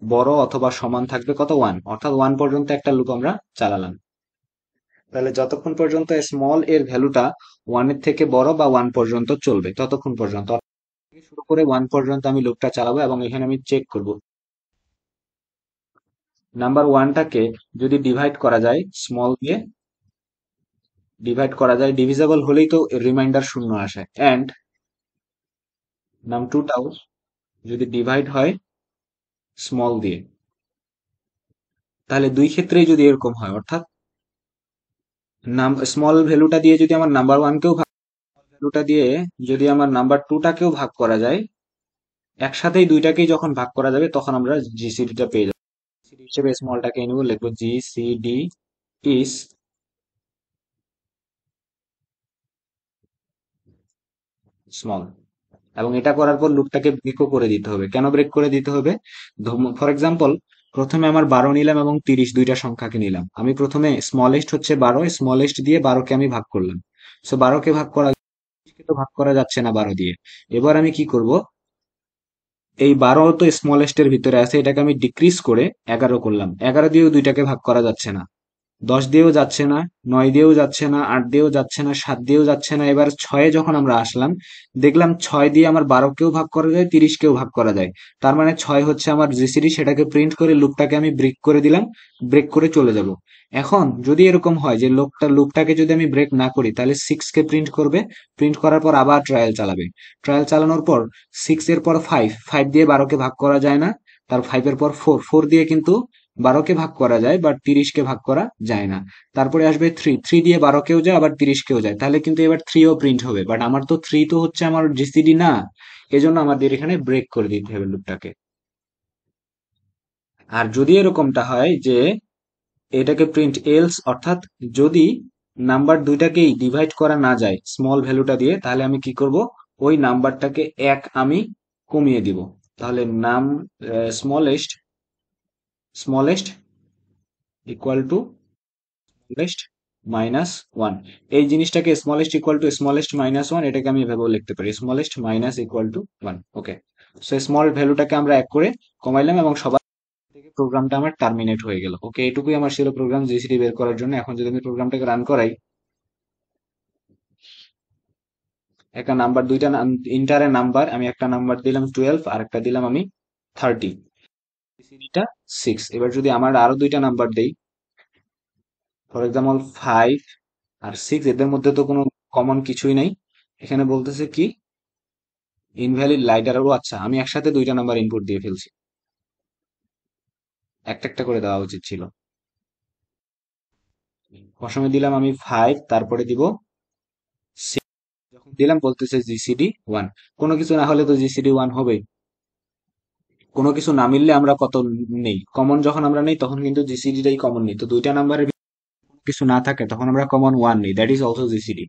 বড় অথবা সমান থাকবে কত, 1, অর্থাৎ 1 পর্যন্ত একটা লুপ আমরা চালালাম। তাহলে যতক্ষণ পর্যন্ত স্মল এর ভ্যালুটা 1 এর থেকে বড় বা 1 পর্যন্ত চলবে, ততক্ষণ পর্যন্ত থেকে শুরু করে 1 পর্যন্ত আমি লুপটা চালাবো। এবং এখানে আমি চেক করব নাম্বার 1টাকে যদি ডিভাইড করা যায় স্মল দিয়ে, ডিভিজিবল হলেই তো রিমাইন্ডার 0 আসে। এন্ড নাম 2টাও যদি ডিভাইড হয় স্মল দিয়ে, তাহলে দুই ক্ষেত্রেই যদি এরকম হয়, অর্থাৎ স্মল ভ্যালুটা দিয়ে যদি আমার নাম্বার 1কেও ভ্যালুটা দিয়ে যদি আমার নাম্বার 2টাকেও ভাগ করা যায়, একসাথেই দুইটাকেই যখন ভাগ করা যাবে, তখন আমরা জিসিডিটা পেয়ে যাবো। জিসিডি হিসেবে স্মলটাকে নিব, লিখবো জিসিডি ইজ স্মল। এবং এটা করার পর লুপটাকে ব্রেকও করে দিতে হবে। কেন ব্রেক করে দিতে হবে? ফর এক্সাম্পল, প্রথমে আমার 12 নিলাম এবং 30 দুইটা সংখ্যাকে নিলাম। আমি প্রথমে স্মলেস্ট হচ্ছে 12, স্মলেস্ট দিয়ে 12কে আমি ভাগ করলাম। সো 12কে ভাগ করা, 30কে তো ভাগ করা যাচ্ছে না 12 দিয়ে। এবার আমি কি করব, এই 12 তো স্মলেস্ট এর ভিতরে আছে, এটাকে আমি ডিক্রিজ করে 11 করলাম। 11 দিয়েও দুইটাকে ভাগ করা যাচ্ছে না, 10 দিয়েও যাচ্ছে না, 9 দিয়েও যাচ্ছে না, 8 দিয়েও যাচ্ছে না, 7 দিয়েও যাচ্ছে না। এবার 6-এ যখন আমরা আসলাম, দেখলাম 6 দিয়ে আমার 12কেও ভাগ করা যায়, 30কেও ভাগ করা যায়। তার মানে 6 হচ্ছে আমার জিসিডি, সেটাকে প্রিন্ট করে লুপটাকে আমি ব্রেক করে দিলাম, ব্রেক করে চলে যাব। এখন যদি এরকম হয় যে লুপটাকে যদি আমি ব্রেক না করি, তাহলে 6কে প্রিন্ট করবে, প্রিন্ট করার পর আবার ট্রায়াল চালাবে। ট্রায়াল চালানোর পর 6 এর পর 5, 5 দিয়ে 12কে ভাগ করা যায় না। তার 5 এর পর 4, 4 দিয়ে কিন্তু 12কে ভাগ করা যায়, বাট 30কে ভাগ করা যায় না। তারপরে আসবে 3, 3 দিয়ে 12কেও যায়, আবার 30কেও যায়, তাহলে কিন্তু এবার 3ও প্রিন্ট হবে, বাট আমার তো 3 তো হচ্ছে আমার জিসিডি না। এজন্য আমাদের এখানে ব্রেক করে দিতে হবে লুপটাকে। আর যদি এরকমটা হয় যে এটাকে প্রিন্ট এলস, অর্থাৎ যদি নাম্বার দুইটাকেই ডিভাইড করা না যায় স্মল ভ্যালুটা দিয়ে, তাহলে আমি কি করব, ওই নাম্বারটাকে 1 আমি কমিয়ে দিব। তাহলে নাম smallest smallest equal to smallest -1। এই জিনিসটাকে স্মলেস্ট ইকুয়াল টু স্মলেস্ট -1, এটাকে আমি এভাবেও লিখতে পারি, smallest minus equal to 1। Okay, so small ভ্যালুটাকে আমরা 1 করে কমাইলাম, এবং সবার থেকে প্রোগ্রামটা আমার টার্মিনেট হয়ে গেল। ওকে, এটুকুই আমার ছিল প্রোগ্রাম জিসিডি বের করার জন্য। এখন যদি আমি প্রোগ্রামটাকে রান করাই, একটা নাম্বার, দুইটা ইন্টারের নাম্বার, আমি একটা নাম্বার দিলাম 12, আর একটা দিলাম আমি 30, জিসিডিটা 6। এবার যদি আমার আরো দুইটা নাম্বার দেই, ফর এক্সাম্পল 5 আর 6, এদের মধ্যে তো কোনো কমন কিছুই নাই। এখানে বলতেছে কি ইনভ্যালিড লাইটার। ও আচ্ছা, আমি একসাথে দুইটা নাম্বার ইনপুট দিয়ে ফেলছি, একটা একটা করে দেওয়া উচিত ছিল। প্রথমে দিলাম আমি 5, তারপরে দিব 6। যখন দিলাম বলতেছে জিসিডি 1। কোনো কিছু না হলে তো জিসিডি 1 হবেই। কোনো কিছু না মিললে আমরা কত নেই, কমন যখন আমরা নেই, তখন কিন্তু জিসিডিটাই কমন নেই। তো দুইটা নাম্বারের কিছু না থাকে, তখন আমরা কমন 1 নেই, that is also GCD.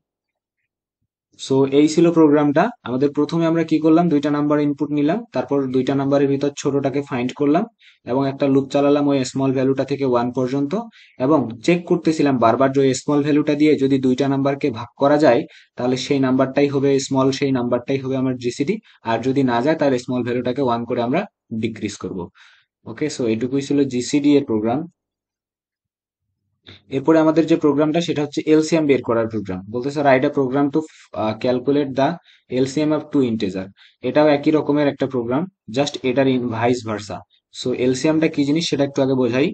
So এই ছিল প্রোগ্রামটা আমাদের। প্রথমে আমরা কি করলাম, দুইটা নাম্বার ইনপুট নিলাম, তারপর দুইটা নাম্বারের ভিতর ছোটটাকে ফাইন্ড করলাম, এবং একটা লুপ চালালাম ওই স্মল ভ্যালুটা থেকে 1 পর্যন্ত, এবং চেক করতেছিলাম বারবার যে স্মল ভ্যালুটা দিয়ে যদি দুইটা নাম্বারকে ভাগ করা যায়, তাহলে সেই নাম্বারটাই হবে স্মল, সেই নাম্বারটাই হবে আমার জিসিডি। আর যদি না যায়, তাহলে স্মল ভ্যালুটাকে 1 করে আমরা ডিক্রিজ করব। ওকে, সো এটুকুই ছিল জিসিডি এর প্রোগ্রাম। এরপরে আমাদের যে প্রোগ্রামটা সেটা হচ্ছে এলসিএম বের করার প্রোগ্রাম। বলতেছে write a program to calculate the LCM of two integer. এটাও একই রকমের একটা প্রোগ্রাম, জাস্ট এটার ভাইস ভার্সা। সো এলসিএমটা কি জিনিস সেটা একটু আগে বোঝাই।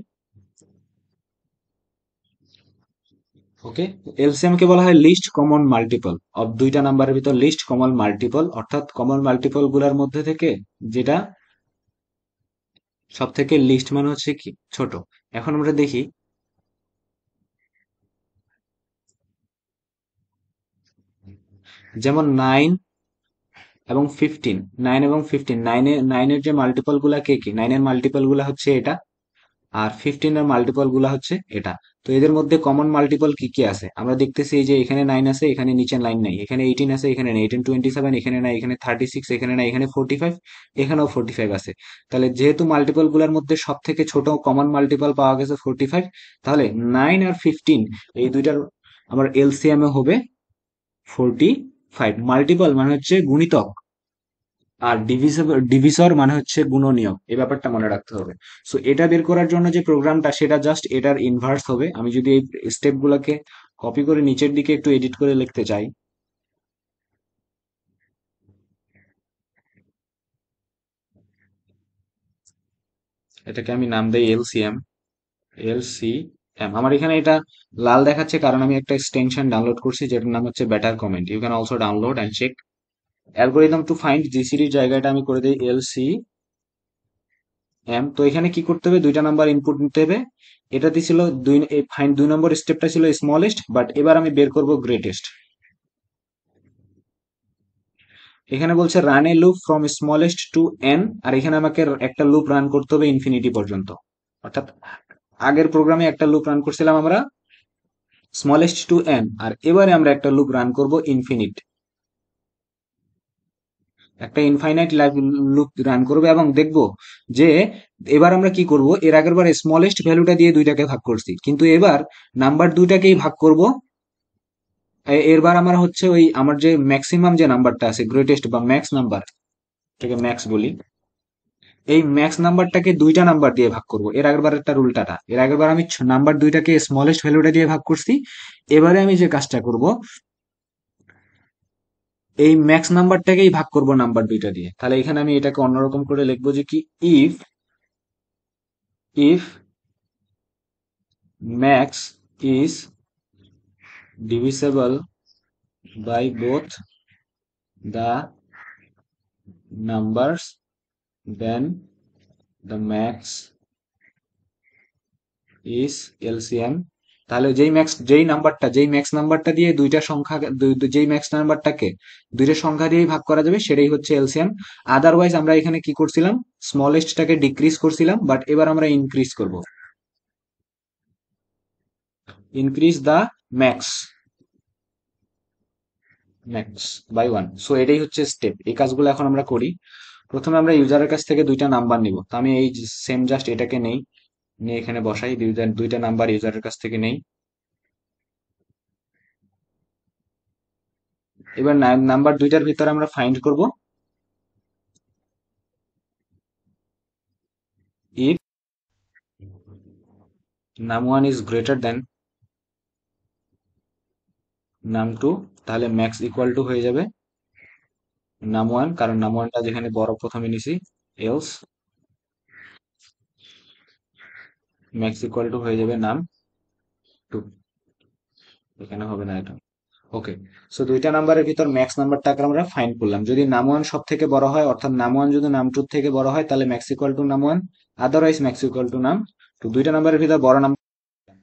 ওকে, এলসিএম কে বলা হয় লিস্ট কমন মাল্টিপল অফ দুইটা নাম্বারের ভিতর লিস্ট কমন মাল্টিপল, অর্থাৎ কমন মাল্টিপল গুলার মধ্যে থেকে যেটা সব থেকে লিস্ট মানে হচ্ছে কি ছোট। এখন আমরা দেখি, যেমন 9 এবং 15, 9 এবং 15, নাইনের যে মাল্টিপল গুলা কে কি, নাইনের মাল্টিপল গুলা হচ্ছে এটা, আর 15-এর মাল্টিপল গুলা হচ্ছে এটা। তো এদের মধ্যে কমন মাল্টিপল কি কি আছে আমরা দেখতেছি, এই যে এখানে 9 আছে, এখানে নিচে 9 নাই, এখানে 18 আছে, এখানে নেই, 18, 27 এখানে নাই, এখানে 36 এখানে নাই, এখানে 45, এখানেও 45 আছে। তাহলে যেহেতু মাল্টিপল গুলার মধ্যে সব থেকে ছোট কমন মাল্টিপল পাওয়া গেছে 45, তাহলে 9 আর 15 এই দুইটার আমার এলসিএম এ হবে 45। মাল্টিপল মানে হচ্ছে গুণিতক, আর ডিভিসর মানে হচ্ছে গুণনীয়ক, এই ব্যাপারটা মনে রাখতে হবে। সো এটা বের করার জন্য যে প্রোগ্রামটা সেটা জাস্ট এটার ইনভার্স হবে। আমি যদি এই স্টেপ গুলাকে কপি করে নিচের দিকে একটু এডিট করে লিখতে চাই, এটাকে আমি নাম দেই এলসিএম। এলসিএম আমার এখানে এটা লাল দেখাচ্ছে কারণ আমি একটা এক্সটেনশন ডাউনলোড করছি যেটার নাম হচ্ছে better comment. You can also download and check. Algorithm to find জিসিডির জায়গাটা আমি করে দিই এলসি এম। তো এখানে কি করতে হবে, দুইটা নাম্বার ইনপুট নিতে হবে। এটাতে ছিল ফাইন্ড 2 নম্বর স্টেপটা ছিল স্মলেস্ট, বাট এবার আমি বের করব গ্রেটেস্ট। এখানে বলছে run a loop from smallest to n, আর এখানে আমাকে একটা লুপ রান করতে হবে ইনফিনিটি পর্যন্ত। অর্থাৎ আগের প্রোগ্রামে একটা লুপ রান করছিলাম আমরা স্মলেস্ট টু এন, আর এবারে আমরা একটা লুপ রান করব ইনফিনিট, একটা ইনফাইনাইট লুপ রান করবে, এবং দেখব যে এবার আমরা কি করব, এর আগের বার স্মলেস্ট ভ্যালুটা দিয়ে দুইটাকে ভাগ করছি, কিন্তু এবার নাম্বার দুইটাকেই ভাগ করব। এরবার আমার হচ্ছে ওই আমার যে ম্যাক্সিমাম যে নাম্বারটা আছে গ্রেটেস্ট বা ম্যাক্স নাম্বার, এটাকে ম্যাক্স বলি, এই ম্যাক্স নাম্বারটাকে দুইটা নাম্বার দিয়ে ভাগ করব। এর আগের বার একটা উল্টাটা, এর আগের বার আমি নাম্বার দুইটাকে স্মলেস্ট ভ্যালুটা দিয়ে ভাগ করছি। এবারে আমি যে কাজটা করব, এই ম্যাক্স নাম্বারটাকেই ভাগ করব নাম্বার দুইটা দিয়ে। তাহলে এখানে আমি এটাকে অন্যরকম করে লিখবো যে কি, if if max is divisible by both the numbers, then the max is LCM. তাহলে যেই ম্যাক্স নাম্বারটা দিয়ে দুইটা সংখ্যা, যেই ম্যাক্স নাম্বারটাকে দুইটা সংখ্যা দিয়েই ভাগ করা যাবে সেটাই হচ্ছে এলসিএম। আদারওয়াইজ আমরা এখানে কি করছিলাম, স্মলেস্টটাকে ডিক্রিজ করছিলাম, বাট এবার আমরা ইনক্রিজ করব, increase the max max by 1। So এটাই হচ্ছে স্টেপ। এই কাজগুলো এখন আমরা করি। প্রথমে আমরা ইউজারের কাছ থেকে দুইটা নাম্বার নিব। তো আমি এই সেম জাস্ট এটাকে নেই, নিয়ে এখানে বসাই, দুইটা নাম্বার ইউজারের কাছ থেকে নেই। এবার নাম্বার দুইটার ভিতরে আমরা ফাইন্ড করব if num1 is greater than num2, তাহলে ম্যাক্স ইকুয়াল টু হয়ে যাবে num1, কারণ num1টা যেখানে বড় প্রথমে নিছি। এলস ম্যাক্স ইকুয়াল টু হয়ে যাবে num2, এখানে হবে না এটা। ওকে, সো দুইটা নাম্বারের ভিতর ম্যাক্স নাম্বারটাকে আমরা ফাইন্ড করলাম। যদি num1 সব থেকে বড় হয়, অর্থাৎ num1 যদি num2 থেকে বড় হয়, তাহলে max equal to num1, otherwise max equal to num2। দুইটা নাম্বারের ভিতর বড় নাম্বার।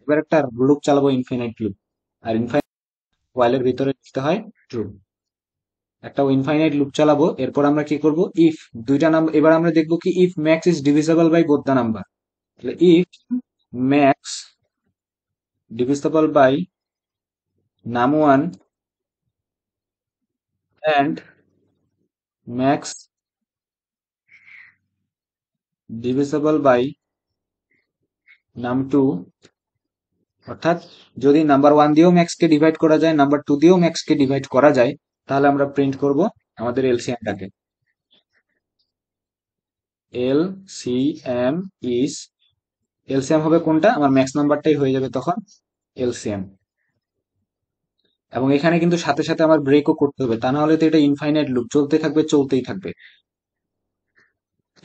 এবার একটা লুপ চালাবো, ইনফিনাইট লুপ। আর ইনফাইনাইট ওয়াইলের ভিতরে লিখতে হয় ট্রু। একটা ইনফাইনাইট লুপ চালাবো, এরপর আমরা কি করব, ইফ দুইটা নাম্বার, এবার আমরা দেখবো কি if max is divisible by both the number. তাহলে if max divisible by num1 and max divisible by num2, অর্থাৎ যদি নাম্বার 1 দিয়েও ম্যাক্স কে ডিভাইড করা যায়, নাম্বার 2 দিয়েও ম্যাক্স কে ডিভাইড করা যায়, তাহলে আমরা প্রিন্ট করব আমাদের এলসিএমটাকে। এলসিএম ইজ, এলসিএম হবে কোনটা, আমার ম্যাক্স নাম্বারটাই হয়ে যাবে তখন। এলসিএম। এবং এখানে কিন্তু সাথে সাথে আমার ব্রেকও করতে হবে, তা না হলে তো এটা ইনফাইনাইট লুপ চলতে থাকবে চলতেই থাকবে।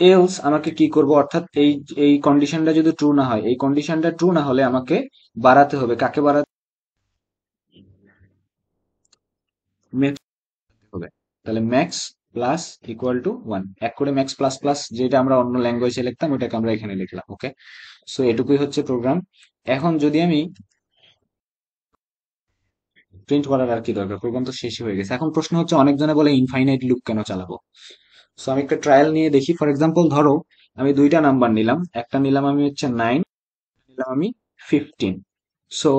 এলস আমাকে কি করব, অর্থাৎ এই এই কন্ডিশনটা যদি ট্রু না হয়, এই কন্ডিশনটা ট্রু না হলে আমাকে বাড়াতে হবে, কাকে বাড়াতে হবে? তাহলে ম্যাক্স প্লাস ইকুয়াল টু 1, এক করে ম্যাক্স প্লাস প্লাস, যেটা আমরা অন্য ল্যাঙ্গুয়েজে লিখতাম ওটাকে আমরা এখানে লিখলাম। ওকে, সো এটুকুই হচ্ছে প্রোগ্রাম। এখন যদি আমি প্রিন্ট করার আর কি দরকার, প্রোগ্রাম তো শেষই হয়ে গেছে। এখন প্রশ্ন হচ্ছে, অনেকজনে বলে ইনফাইনাইট লুপ কেন চালাবো? সো আমি একটা ট্রায়াল নিয়ে দেখি। ফর এক্সাম্পল ধরো আমি দুইটা নাম্বার নিলাম, একটা নিলাম আমি হচ্ছে 9, নিলাম আমি 15। সো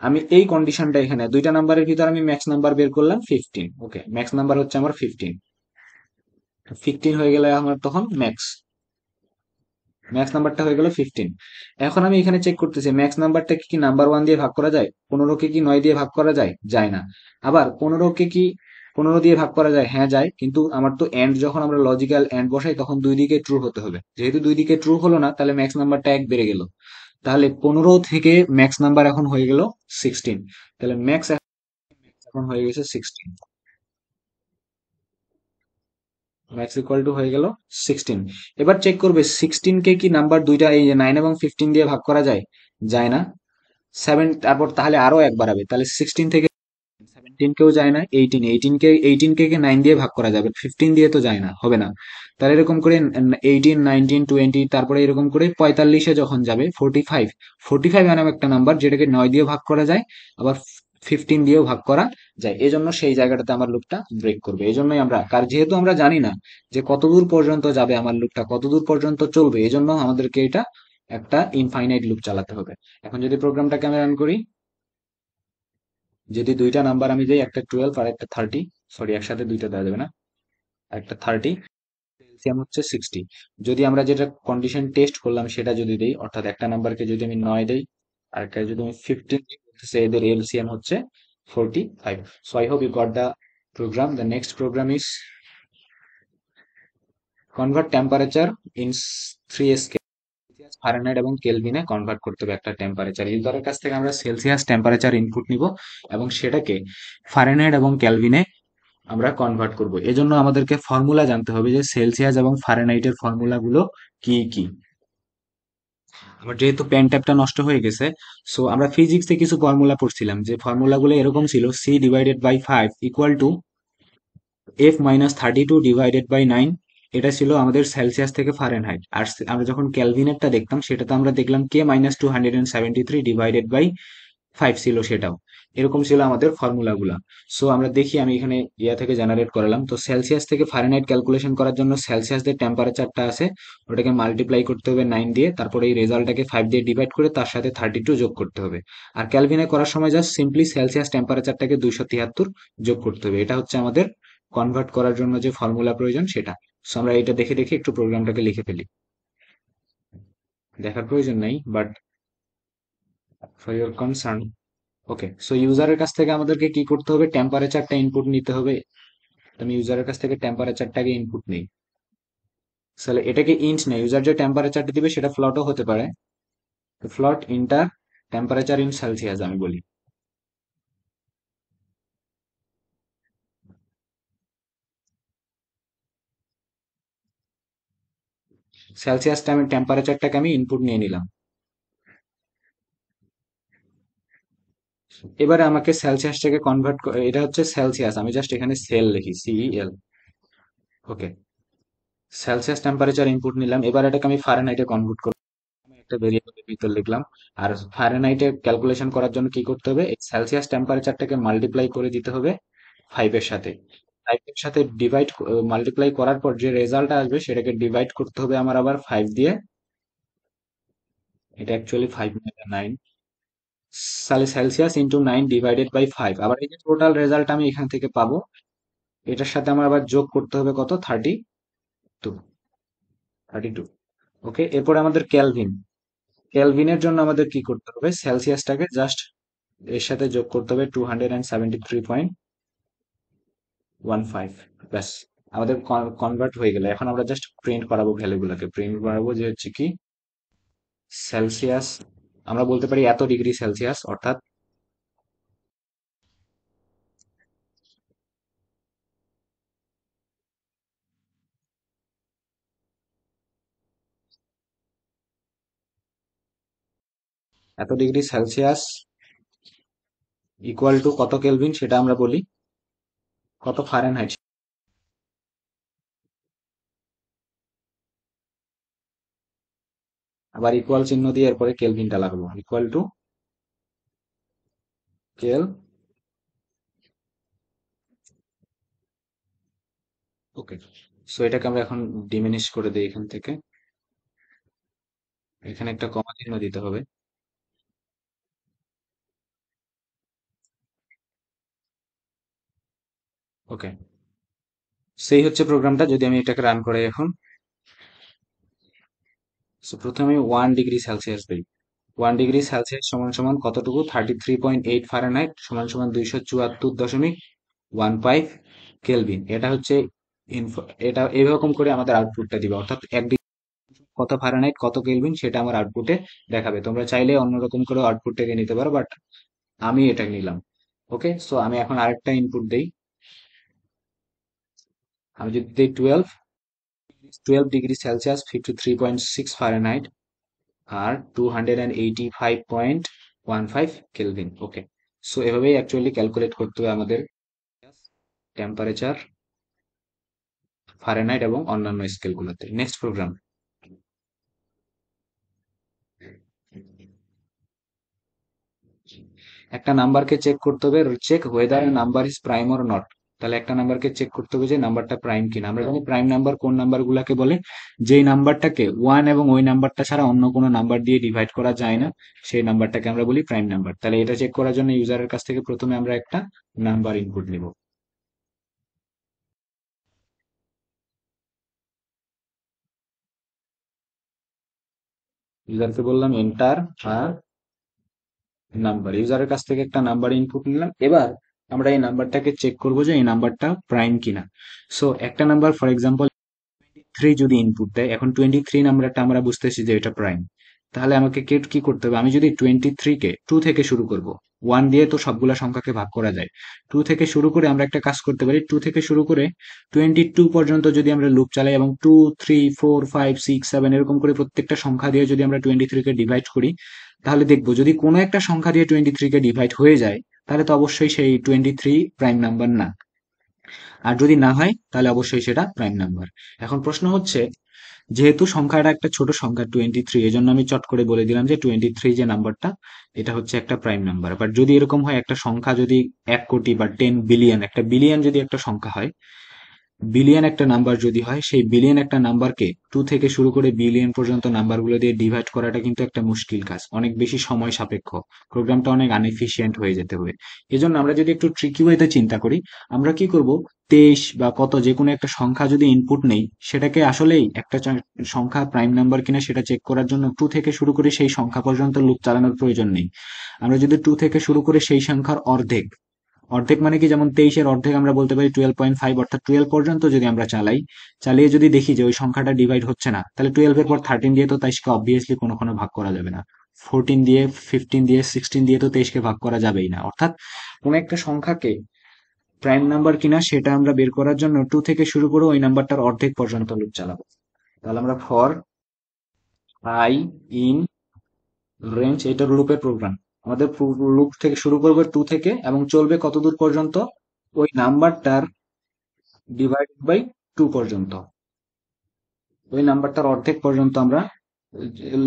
আমি এই কন্ডিশনটা, এখানে দুইটা নাম্বারের ভিতর আমি ম্যাক্স নাম্বার বের করলাম 15। ওকে, ম্যাক্স নাম্বার হচ্ছে আমার 15। 15 হয়ে গেলে আমার তখন ম্যাক্স ম্যাক্স নাম্বারটা হয়ে গেল 15। এখন আমি এখানে চেক করতেছি ম্যাক্স নাম্বারটাকে কি নাম্বার 1 দিয়ে ভাগ করা যায়, 15কে কি 9 দিয়ে ভাগ করা যায়, যায় না। আবার 15কে কি 15 দিয়ে ভাগ করা যায়, হ্যাঁ যায়, কিন্তু আমার তো এন্ড, যখন আমরা লজিক্যাল এন্ড বসাই তখন দুই দিকে ট্রু হতে হবে, যেহেতু দুই দিকে ট্রু হলো না তাহলে ম্যাক্স নাম্বারটা 1 বেড়ে গেল। তাহলে 15 থেকে ম্যাক্স নাম্বার এখন হয়ে গেল 16। তাহলে ম্যাক্স এখন হয়ে গেছে 16। ম্যাক্স ইকুয়াল টু হয়ে গেল 16। এবার চেক করবে 16 কে কি নাম্বার দুইটা, এই যে 9 এবং 15 দিয়ে ভাগ করা যায়, যায় না। 7, তারপর তাহলে আরো এক বাড়াবে, তাহলে 16 থেকে 17 কেও যায় না, 18 কে 9 দিয়ে ভাগ করা যাবে, 15 দিয়ে তো যায় না, হবে না। তাহলে এরকম করে 18, 19, 20, তারপরে এরকম করে 45-এ যখন যাবে 45, 45 এমন একটা নাম্বার যেটাকে 9 দিয়ে ভাগ করা যায়, আবার 15 দিয়েও ভাগ করা যায়। এজন্য সেই জায়গাটাতে আমার লুপটা ব্রেক করবে। এজন্যই আমরা, যেহেতু আমরা জানি না যে কতদূর পর্যন্ত যাবে আমার লুপটা, কতদূর পর্যন্ত চলবে, এজন্য আমাদেরকে এটা একটা ইনফাইনাইট লুপ চালাতে হবে। এখন যদি প্রোগ্রামটাকে আমি রান করি, যদি দুইটা নাম্বার আমি দিই, একটা 12 আর একটা 30, সরি একসাথে দুইটা দেওয়া যাবে না, একটা 30, এলসিএম হচ্ছে 60। যদি আমরা যেটা কন্ডিশন টেস্ট করলাম সেটা যদি দিই, অর্থাৎ একটা নাম্বারকে যদি আমি 9 দেই আর একটা যদি আমি 15 দিই, বলতেছে এদের এলসিএম হচ্ছে 45। So I hope you got the program. The next program is convert temperature in 3 scale. Fahrenheit এবং কেলভিনে কনভার্ট করতে হবে একটা টেম্পারেচার। ইউজারের কাছ থেকে আমরা সেলসিয়াস টেম্পারেচার ইনপুট নিব এবং সেটাকে ফারেনহাইট এবং কেলভিনে আমরা কনভার্ট করব। এজন্য আমাদেরকে ফর্মুলা জানতে হবে যে সেলসিয়াস এবং ফারেনহাইটের ফর্মুলাগুলো কি কি। আমার যেহেতু পেন ট্যাবটা নষ্ট হয়ে গেছে, সো আমরা ফিজিক্সে কিছু ফর্মুলা পড়ছিলাম, যে ফর্মুলাগুলো এরকম ছিল: C/5 = F-32/9। এটা ছিল আমাদের সেলসিয়াস থেকে ফারেনহাইট। আর আমরা যখন ক্যালভিনেরটা দেখতাম সেটাতে আমরা দেখলাম K-273/5 ছিল সেটাও। এরকম ছিল আমাদের ফর্মুলাগুলা। সো আমরা দেখি, আমি এখানে ইয়া থেকে জেনারেট করালাম। তো সেলসিয়াস থেকে ফারেনহাইট ক্যালকুলেশন করার জন্য সেলসিয়াস যে টেম্পারেচারটা আছে ওটাকে মাল্টিপ্লাই করতে হবে 9 দিয়ে, তারপরে এই রেজাল্টটাকে 5 দিয়ে ডিভাইড করে তার সাথে 32 যোগ করতে হবে। আর ক্যালভিনে করার সময় জাস্ট সিম্পলি সেলসিয়াস টেম্পারেচারটাকে 273 যোগ করতে হবে। এটা হচ্ছে আমাদের কনভার্ট করার জন্য যে ফর্মুলা প্রয়োজন সেটা। সো আমরা এটা দেখে দেখে একটু প্রোগ্রামটাকে লিখে ফেলি। দেখার প্রয়োজন নাই, but for your concern. Okay, so ইউজারের কাছ থেকে আমাদেরকে কি করতে হবে, টেম্পারেচারটা ইনপুট নিতে হবে। তো আমি ইউজারের কাছ থেকে টেম্পারেচারটাকে ইনপুট নেই। তাহলে এটাকে ইন্ট নেই, ইউজার যে টেম্পারেচারটা দিবে সেটা ফ্লটও হতে পারে। তো ফ্লট ইন্টার টেম্পারেচার ইন সেলসিয়াস আমি বলি। সেলসিয়াস টেম্পারেচারটাকে আমি ইনপুট নিয়ে নিলাম। এবারে আমাকে সেলসিয়াসটাকে কনভার্ট, এটা হচ্ছে সেলসিয়াস, আমি জাস্ট এখানে সেল লিখি, CEL। ওকে, সেলসিয়াস টেম্পারেচার ইনপুট নিলাম। এবার এটাকে আমি ফারেনহাইটে কনভার্ট করব, আমি একটা ভেরিয়েবলের ভিতর লিখলাম। আর ফারেনহাইটে ক্যালকুলেশন করার জন্য কি করতে হবে, এই সেলসিয়াস টেম্পারেচারটাকে মাল্টিপ্লাই করে দিতে হবে 5 এর সাথে। 5 এর সাথে ডিভাইড, মাল্টিপ্লাই করার পর যে রেজাল্ট আসবে সেটাকে ডিভাইড করতে হবে আমার আবার 5 দিয়ে। এটা অ্যাকচুয়ালি 5 না 9, তাহলে সেলসিয়াস ইন্টু 9 ডিভাইডেড বাই 5। আবার এই যে টোটাল রেজাল্ট আমি এখান থেকে পাবো, এটার সাথে আমার আবার যোগ করতে হবে কত, 32। 32। ওকে, এরপরে আমাদের ক্যালভিন। ক্যালভিনের জন্য আমাদের কি করতে হবে, সেলসিয়াসটাকে জাস্ট এর সাথে যোগ করতে হবে 273.15। ব্যাস, আমাদের কনভার্ট হয়ে গেল। এখন আমরা জাস্ট প্রিন্ট করাবো ভ্যালুগুলোকে, প্রিন্ট করাবো যে হচ্ছে কি সেলসিয়াস আমরা বলতে পারি এত ডিগ্রি সেলসিয়াস, অর্থাৎ এত ডিগ্রি সেলসিয়াস ইকুয়াল টু কত কেলভিন সেটা আমরা বলি কত ফারেনহাইট। আবার ইকুয়াল চিহ্ন দিয়ে এরপরে কেলভিনটা লাগলো, ইকুয়াল টু কেল। ওকে, সো এটাকে আমরা এখন ডিমিনিশ করে দিই এখান থেকে, এখানে একটা কমা চিহ্ন দিতে হবে। ওকে, সেই হচ্ছে প্রোগ্রামটা। যদি আমি এটাকে রান করাই এখন, সো প্রথমে 1 ডিগ্রি সেলসিয়াস দিই। 1 ডিগ্রি সেলসিয়াস সমান সমান কতটুকু, 33.8 ফারেনহাইট সমান সমান 274.15 কেলভিন। এটা হচ্ছে এটা এরকম করে আমাদের আউটপুটটা দিবে, অর্থাৎ 1 ডিগ্রি কত ফারেনহাইট কত কেলভিন সেটা আমার আউটপুটে দেখাবে। তোমরা চাইলে অন্যরকম করে আউটপুটটাকে নিতে পারো, বাট আমি এটা নিলাম। ওকে, সো আমি এখন আরেকটা ইনপুট দেই। আমি যদি দিই 12 ডিগ্রি সেলসিয়াস 53.6 ফারেনহাইট আর 285.15 কেলভিন। ওকে, সো এভাবেই অ্যাকচুয়ালি ক্যালকুলেট করতে হবে আমাদের টেম্পারেচার, ফারেনহাইট এবং অন্যান্য স্কেলগুলোতে। নেক্সট প্রোগ্রাম, একটা নাম্বারকে চেক করতে হবে, check whether number is prime or not. তাহলে একটা নাম্বারকে চেক করতে হবে যে নাম্বারটা প্রাইম কিনা। আমরা জানি প্রাইম নাম্বার কোন নাম্বার গুলাকে বলে, যেই নাম্বারটাকে ওয়ান এবং ওই নাম্বারটা ছাড়া অন্য কোনো নাম্বার দিয়ে ডিভাইড করা যায় না, সেই নাম্বারটাকে আমরা বলি প্রাইম নাম্বার। তাহলে এটা চেক করার জন্য ইউজারের কাছ থেকে প্রথমে আমরা একটা নাম্বার ইনপুট নিব। ইউজারকে বললাম এন্টার আর নাম্বার, ইউজারের কাছ থেকে একটা নাম্বার ইনপুট নিলাম। এবার আমরা এই নাম্বারটাকে চেক করবো যে এই নাম্বারটা প্রাইম কিনা। সো একটা নাম্বার ফর এক্সাম্পল 3 যদি ইনপুট দেয়, এখন 23 নাম্বারটা আমরা বুঝতেছি যে এটা প্রাইম। তাহলে আমাকে কি করতে হবে, আমি যদি 23 কে 2 থেকে শুরু করব, 1 দিয়ে তো সবগুলা সংখ্যাকে ভাগ করা যায়, 2 থেকে শুরু করে আমরা একটা কাজ করতে পারি, 2 থেকে শুরু করে 22 পর্যন্ত যদি আমরা লুপ চালাই এবং 2, 3, 4, 5, 6, 7 এরকম করে প্রত্যেকটা সংখ্যা দিয়ে যদি আমরা 23 কে ডিভাইড করি, তাহলে দেখবো যদি কোনো একটা সংখ্যা দিয়ে 23 কে ডিভাইড হয়ে যায়, তাহলে তো অবশ্যই সেই 23 প্রাইম নাম্বার না। আর যদি না হয় তাহলে অবশ্যই সেটা প্রাইম নাম্বার। এখন প্রশ্ন হচ্ছে, যেহেতু সংখ্যাটা একটা ছোট সংখ্যা 23, এই জন্য আমি চট করে বলে দিলাম যে 23 যে নাম্বারটা, এটা হচ্ছে একটা প্রাইম নাম্বার। বাট যদি এরকম হয় একটা সংখ্যা যদি 1 কোটি বা 10 বিলিয়ন, একটা বিলিয়ন যদি একটা সংখ্যা হয়, বিলিয়ন একটা নাম্বার যদি হয়, সেই বিলিয়ন একটা নাম্বারকে 2 থেকে শুরু করে বিলিয়ন পর্যন্ত নাম্বারগুলো দিয়ে ডিভাইড করাটা কিন্তু একটা মুশকিল কাজ, অনেক বেশি সময় সাপেক্ষ, প্রোগ্রামটা অনেক আনএফিশিয়েন্ট হয়ে যেতে হবে। এজন্য আমরা যদি একটু ট্রিকি ওয়েতে চিন্তা করি, আমরা কি করব, 23 বা কত যে কোনো একটা সংখ্যা যদি ইনপুট নেই, সেটাকে আসলেই একটা সংখ্যা প্রাইম নাম্বার কিনা সেটা চেক করার জন্য 2 থেকে শুরু করে সেই সংখ্যা পর্যন্ত লুপ চালানোর প্রয়োজন নেই। আমরা যদি 2 থেকে শুরু করে সেই সংখ্যার অর্ধেক, অর্ধেক মানে কি, যেমন 23-এর অর্ধেক আমরা বলতে পারি 12.5, অর্থাৎ 12 পর্যন্ত যদি আমরা চালাই, চালিয়ে যদি দেখি যে ওই সংখ্যাটা ডিভাইড হচ্ছে না, তাহলে 12-এর পর 13 দিয়ে তো 23-কে অবভিয়াসলি কোনো ভাগ করা যাবে না। 14 দিয়ে, 15 দিয়ে, 16 দিয়ে তো 23-কে ভাগ করা যাবেই না। অর্থাৎ কোন একটা সংখ্যাকে প্রাইম নাম্বার কিনা সেটা আমরা বের করার জন্য 2 থেকে শুরু করে ওই নাম্বারটার অর্ধেক পর্যন্ত লুপ চালাবো। তাহলে আমরা ফর আই ইন রেঞ্জ, এটার লুপের প্রোগ্রাম। আমাদের লুপ থেকে শুরু করবে 2 থেকে এবং চলবে কতদূর পর্যন্ত, ওই নাম্বারটার ডিভাইডেড বাই 2 পর্যন্ত, ওই নাম্বারটার অর্ধেক পর্যন্ত আমরা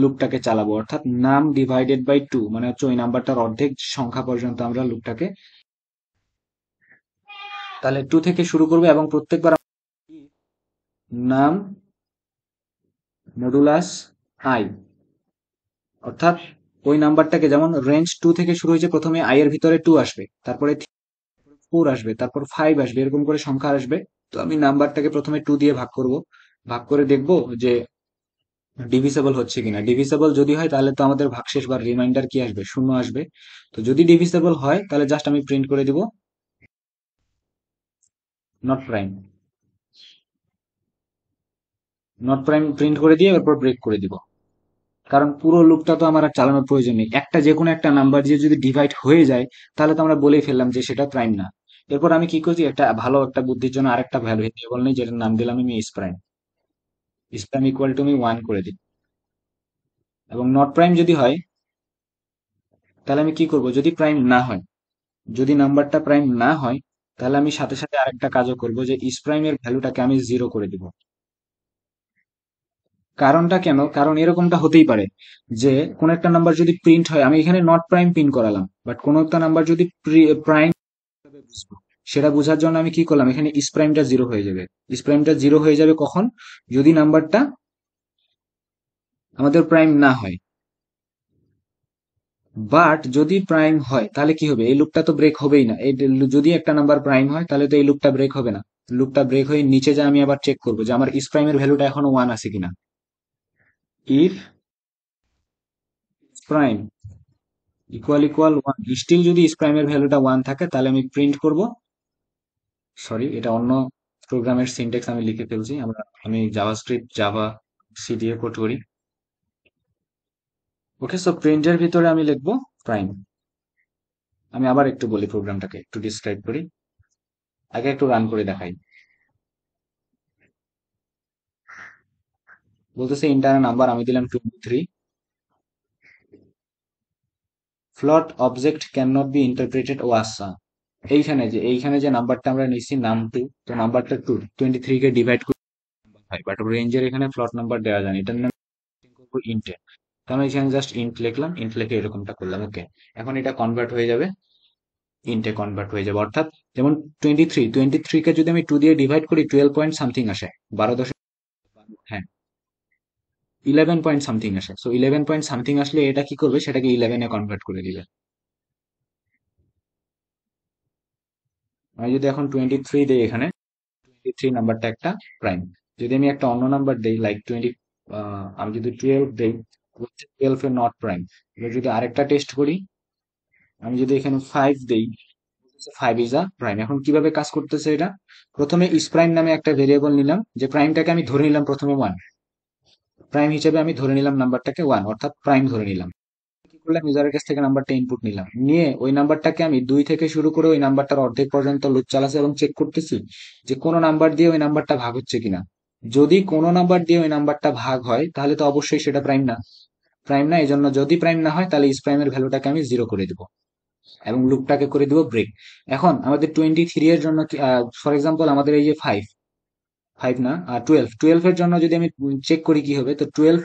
লুপটাকে চালাবো। অর্থাৎ নাম ডিভাইডেড বাই 2 মানে হচ্ছে ওই নাম্বারটার অর্ধেক সংখ্যা পর্যন্ত আমরা লুপটাকে, তাহলে 2 থেকে শুরু করবে এবং প্রত্যেকবার নাম মডুলাস আই, অর্থাৎ ওই নাম্বারটাকে, যেমন রেঞ্জ 2 থেকে শুরু হয়েছে, প্রথমে আই এর ভিতরে 2 আসবে, তারপরে 4 আসবে, তারপর 5 আসবে, এরকম করে সংখ্যা আসবে। তো আমি নাম্বারটাকে প্রথমে 2 দিয়ে ভাগ করব, ভাগ করে দেখবো যে ডিভিসেবল হচ্ছে কিনা। ডিভিসেবল যদি হয় তাহলে তো আমাদের ভাগশেষ বা রিমাইন্ডার কি আসবে, 0 আসবে। তো যদি ডিভিসেবল হয় তাহলে জাস্ট আমি প্রিন্ট করে দিব not prime, not prime print করে দিয়ে এরপর ব্রেক করে দিব। কারণ পুরো লুপটা তো আমার আর চালানোর প্রয়োজন নেই, একটা যে কোনো একটা নাম্বার দিয়ে যদি ডিভাইড হয়ে যায় তাহলে তো আমরা বলেই ফেললাম যে সেটা প্রাইম না। এরপর আমি কি করছি, একটা ভালো একটা বুদ্ধির জন্য আরেকটা ভ্যারিয়েবল নেই, যেটার নাম দিলাম আমি ইস প্রাইম ইকুয়াল টু আমি 1 করে দিই। এবং নট প্রাইম যদি হয় তাহলে আমি কি করব, যদি প্রাইম না হয়, যদি নাম্বারটা প্রাইম না হয়, তাহলে আমি সাথে সাথে আরেকটা কাজও করব, যে ইস প্রাইমের ভ্যালুটাকে আমি 0 করে দিব। কারণটা কেন, কারণ এরকমটা হতেই পারে যে কোন একটা নাম্বার যদি প্রিন্ট হয়, আমি এখানে নট প্রাইম প্রিন্ট করালাম, বাট কোন একটা নাম্বার যদি প্রাইম, সেটা বোঝার জন্য আমি কি করলাম, এখানে ইস প্রাইমটা 0 হয়ে যাবে। ইস প্রাইমটা 0 হয়ে যাবে কখন, যদি নাম্বারটা আমাদের প্রাইম না হয়। বাট যদি প্রাইম হয় তাহলে কি হবে, এই লুপটা তো ব্রেক হবেই না। এই যদি একটা নাম্বার প্রাইম হয় তাহলে তো এই লুপটা ব্রেক হবে না। লুপটা ব্রেক হয়ে নিচে যা আমি আবার চেক করবো যে আমার ইস প্রাইমের ভ্যালুটা এখনো 1 আছে কিনা। ইফ প্রাইম ইকুয়াল 1, স্টিল যদি ইস প্রাইমের ভ্যালুটা 1 থাকে, তাহলে আমি প্রিন্ট করব। সরি, এটা অন্য প্রোগ্রামের সিনট্যাক্স আমি লিখে ফেলছি। আমি জাভা সি দিয়ে কোড করি। ওকে, সো প্রিন্টের ভিতরে আমি লিখবো প্রাইম। আমি আবার একটু বলি, প্রোগ্রামটাকে একটু ডিসক্রাইব করি, আগে একটু রান করে দেখাই। বলতেছে ইন্টার নাম্বার, আমি দিলাম 23। Float object can not be interpreted ও আচ্ছা, এইখানে যে নাম্বারটা আমরা নিচ্ছি নাম 2, তো নাম্বারটা 23 কে ডিভাইড করে হয়, বাট রেঞ্জের এখানে ফ্লোট নাম্বার দেওয়া যায় না, এটার নাম করবো ইন্টে। তো আমি এখানে জাস্ট ইন্ট লিখলাম, ইন্ট লিখে এরকমটা করলাম। ওকে, এখন এটা কনভার্ট হয়ে যাবে, ইন্টে কনভার্ট হয়ে যাবে। অর্থাৎ যেমন 23 কে যদি আমি 2 দিয়ে ডিভাইড করি 12 পয়েন্ট সামথিং আসে, 12 দশমিক, হ্যাঁ 11 পয়েন্ট সামথিং আসে। সো 11 পয়েন্ট সামথিং আসলে এটা কি করবে, সেটাকে 11-এ কনভার্ট করে দিবে। আমি যদি এখন 23 দিই, এখানে 23 নাম্বারটা একটা প্রাইম। যদি আমি একটা অন্য নাম্বার দেই লাইক 20, আমি যদি 12 দেই, 12 এর নট প্রাইম। এবার যদি আরেকটা টেস্ট করি, আমি যদি এখানে 5 দেই, 5 ইজ আ প্রাইম। এখন কিভাবে কাজ করতেছে এটা, প্রথমে ইস প্রাইম নামে একটা ভেরিয়েবল নিলাম, যে প্রাইমটাকে আমি ধরে নিলাম প্রথমে 1, প্রাইম হিসেবে আমি ধরে নিলাম নাম্বারটাকে 1, অর্থাৎ প্রাইম ধরে নিলাম। কি করলাম, ইউজারের কাছ থেকে নাম্বারটা ইনপুট নিলাম, নিয়ে ওই নাম্বারটাকে আমি 2 থেকে শুরু করে ওই নাম্বারটার অর্ধেক পর্যন্ত লুপ চালাচ্ছি এবং চেক করতেছি যে কোনো নাম্বার দিয়ে ওই নাম্বারটা ভাগ হচ্ছে কিনা। যদি কোনো নাম্বার দিয়ে ওই নাম্বারটা ভাগ হয় তাহলে তো অবশ্যই সেটা প্রাইম না। প্রাইম না, এই জন্য যদি প্রাইম না হয় তাহলে ইস প্রাইমের ভ্যালুটাকে আমি 0 করে দিব এবং লুপটাকে করে দিব ব্রেক। এখন আমাদের 23 এর জন্য, ফর এক্সাম্পল আমাদের এই যে 5, 5 না, 12 এর জন্য যদি আমি চেক করি কি হবে, তো 12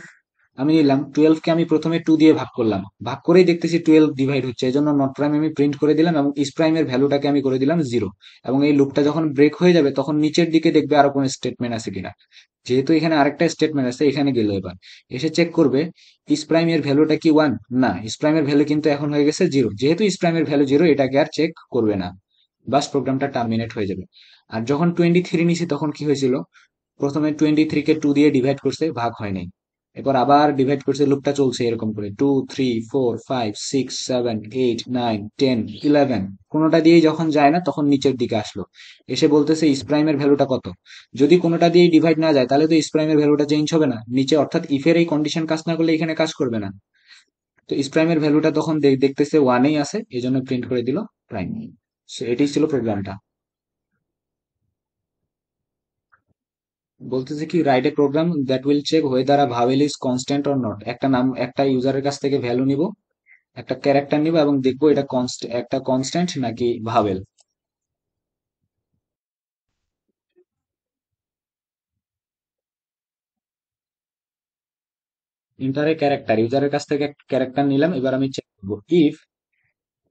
আমি নিলাম, 12 কে আমি প্রথমে 2 দিয়ে ভাগ করলাম, ভাগ করেই দেখতেছি 12 ডিভাইড হচ্ছে, এই জন্য নট প্রাইম আমি প্রিন্ট করে দিলাম এবং ইস প্রাইমের ভ্যালুটাকে আমি করে দিলাম 0। এবং এই লুপটা যখন ব্রেক হয়ে যাবে তখন নিচের দিকে দেখবে আরো কোনো স্টেটমেন্ট আছে কিনা। যেহেতু এখানে আরেকটা স্টেটমেন্ট আছে, এখানে গেল এবার এসে চেক করবে ইস প্রাইমের ভ্যালুটা কি 1, না ইস প্রাইমের ভ্যালু কিন্তু এখন হয়ে গেছে 0। যেহেতু ইস প্রাইমের ভ্যালু 0, এটাকে আর চেক করবে না, বাস প্রোগ্রামটা টার্মিনেট হয়ে যাবে। আর যখন 23 নিছি তখন কি হয়েছিল, প্রথমে 23 কে 2 দিয়ে ডিভাইড করছে, ভাগ হয় নাই। এরপর আবার ডিভাইড করছে, লুপটা চলছে এরকম করে 2, 3, 4, 5, 6, 7, 8, 9, 10, 11, কোনোটা দিয়েই যখন যায় না তখন নিচের দিকে আসলো, এসে বলতেছে ইস প্রাইমের ভ্যালুটা কত। যদি কোনোটা দিয়ে ডিভাইড না যায় তাহলে তো ইস প্রাইমের ভ্যালুটা চেঞ্জ হবে না নিচে, অর্থাৎ ইফের এই কন্ডিশন কাজ না করলে এখানে কাজ করবে না। তো ইস প্রাইমের ভ্যালুটা তখন দেখতেছে 1-এই আছে, এই জন্য প্রিন্ট করে দিল প্রাইম। সো এটাই ছিল প্রোগ্রামটা। বলতেছে কি, write a program that will check whether a vowel is constant or not। একটা ইউজারের কাছ থেকে ভ্যালু নিব, একটা ক্যারেক্টার নিব এবং দেখবো এটা একটা কনস্ট্যান্ট নাকি ভাওয়েল। ইন্টারে ক্যারেক্টার, ইউজারের কাছ থেকে ক্যারেক্টার নিলাম, এবার আমি চেক করবো ইফ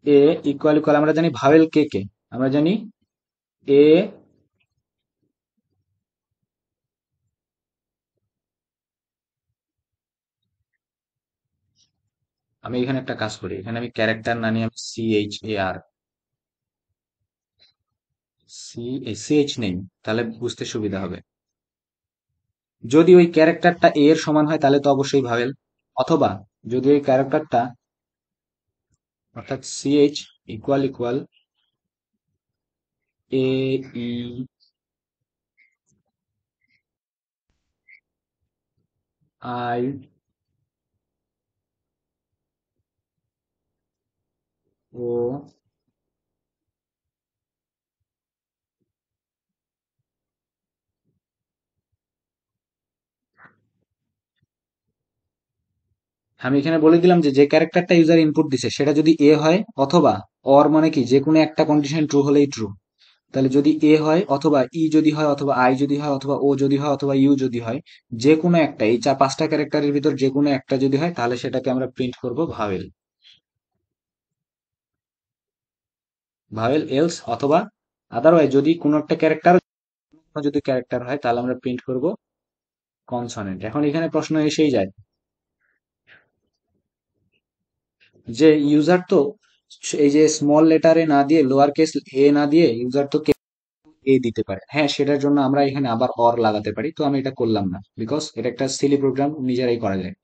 এ ইকুয়াল, আমরা জানি ভাওয়েল কে কে, আমরা জানি এ। আমি এখানে একটা কাজ করি, এখানে আমি ক্যারেক্টার না নিয়ে আমি CHAR, CH নেই, তাহলে বুঝতে সুবিধা হবে। যদি ওই ক্যারেক্টারটা এ এর সমান হয় তাহলে তো অবশ্যই ভাওয়েল, অথবা যদি ওই ক্যারেক্টারটা, অর্থাৎ CH ইকুয়াল AEI, ও আমি এখানে বলে দিলাম যে যে ক্যারেক্টারটা ইউজার ইনপুট দিছে সেটা যদি এ হয়, অথবা অর মানে কি যে কোনো একটা কন্ডিশন ট্রু হলেই ট্রু। তাহলে যদি এ হয়, অথবা ই যদি হয়, অথবা আই যদি হয়, অথবা ও যদি হয়, অথবা ইউ যদি হয়, যে কোনো একটা, এই চার পাঁচটা ক্যারেক্টারের ভিতর যে কোনো একটা যদি হয়, তাহলে সেটাকে আমরা প্রিন্ট করব ভাওয়েল। ভাওয়েল এলস, অথবা আদারওয়াইজ যদি কোনো একটা ক্যারেক্টার, যদি ক্যারেক্টার হয় তাহলে আমরা প্রিন্ট করব কনসনেন্ট। এখন এখানে প্রশ্ন এসেই যায় যে ইউজার তো এই যে স্মল লেটারে না দিয়ে, লোয়ার কেস এ না দিয়ে, ইউজার তো এ দিতে পারে। হ্যাঁ, সেটার জন্য আমরা এখানে আবার অর লাগাতে পারি, তো আমি এটা করলাম না, বিকজ এটা একটা সিলি প্রোগ্রাম, নিজেরাই করা যায়।